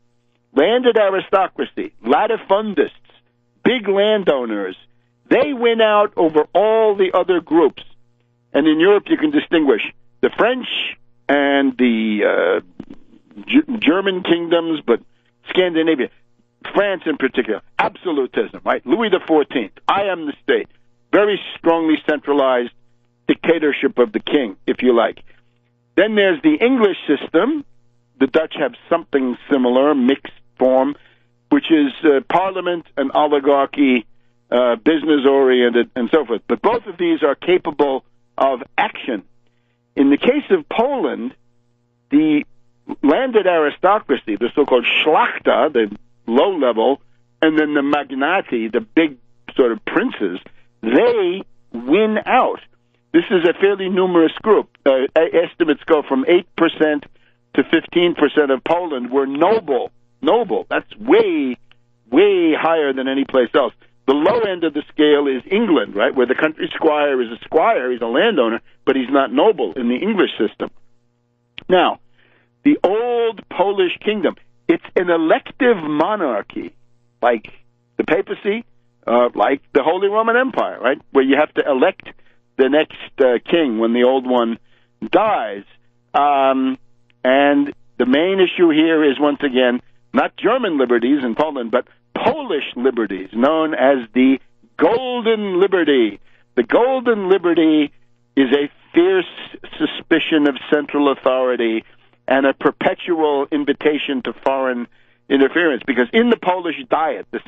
landed aristocracy, latifundists, big landowners, they win out over all the other groups. And in Europe, you can distinguish the French and the German kingdoms, but Scandinavia, France in particular, absolutism, right? Louis XIV, I am the state, very strongly centralized dictatorship of the king, if you like. Then there's the English system. The Dutch have something similar, mixed form, which is parliament and oligarchy, business-oriented, and so forth. But both of these are capable of action. In the case of Poland, the landed aristocracy, the so-called szlachta, the low level, and then the magnati, the big sort of princes, they win out. This is a fairly numerous group. Estimates go from 8% to 15% of Poland were noble. Noble. That's way, way higher than any place else. The low end of the scale is England, right, where the country squire is a squire, he's a landowner, but he's not noble in the English system. Now, the old Polish kingdom, it's an elective monarchy, like the papacy, like the Holy Roman Empire, right, where you have to elect the next king when the old one dies. And the main issue here is, once again, not German liberties in Poland, but Polish liberties, known as the Golden Liberty. The Golden Liberty is a fierce suspicion of central authority and a perpetual invitation to foreign interference, because in the Polish Diet, the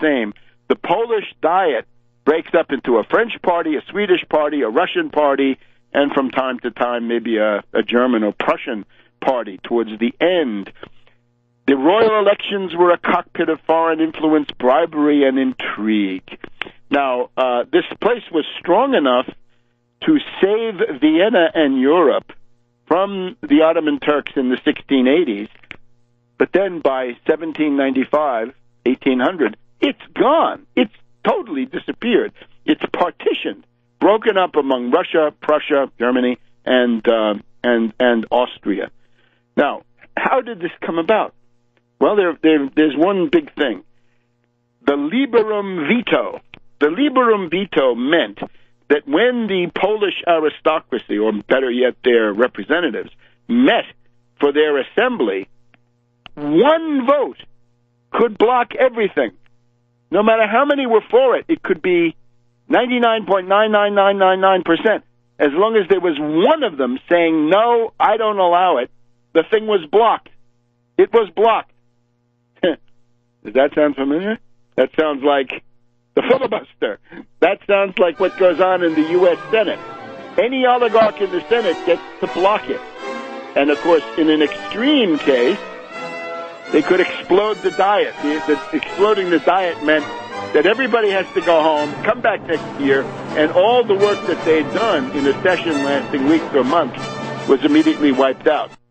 Polish Diet breaks up into a French party, a Swedish party, a Russian party, and from time to time maybe a German or Prussian party towards the end. The royal elections were a cockpit of foreign influence, bribery, and intrigue. Now, this place was strong enough to save Vienna and Europe from the Ottoman Turks in the 1680s, but then by 1795, 1800, it's gone. It's totally disappeared. It's partitioned, broken up among Russia, Prussia, Germany, and Austria. Now, how did this come about? Well, there's one big thing. The liberum veto. The liberum veto meant that when the Polish aristocracy, or better yet, their representatives, met for their assembly, one vote could block everything. No matter how many were for it, it could be 99.99999%. As long as there was one of them saying, no, I don't allow it, the thing was blocked. It was blocked. Does that sound familiar? That sounds like the filibuster. That sounds like what goes on in the U.S. Senate. Any oligarch in the Senate gets to block it. And, of course, in an extreme case, they could explode the Diet. Exploding the Diet meant that everybody has to go home, come back next year, and all the work that they'd done in a session lasting weeks or months was immediately wiped out.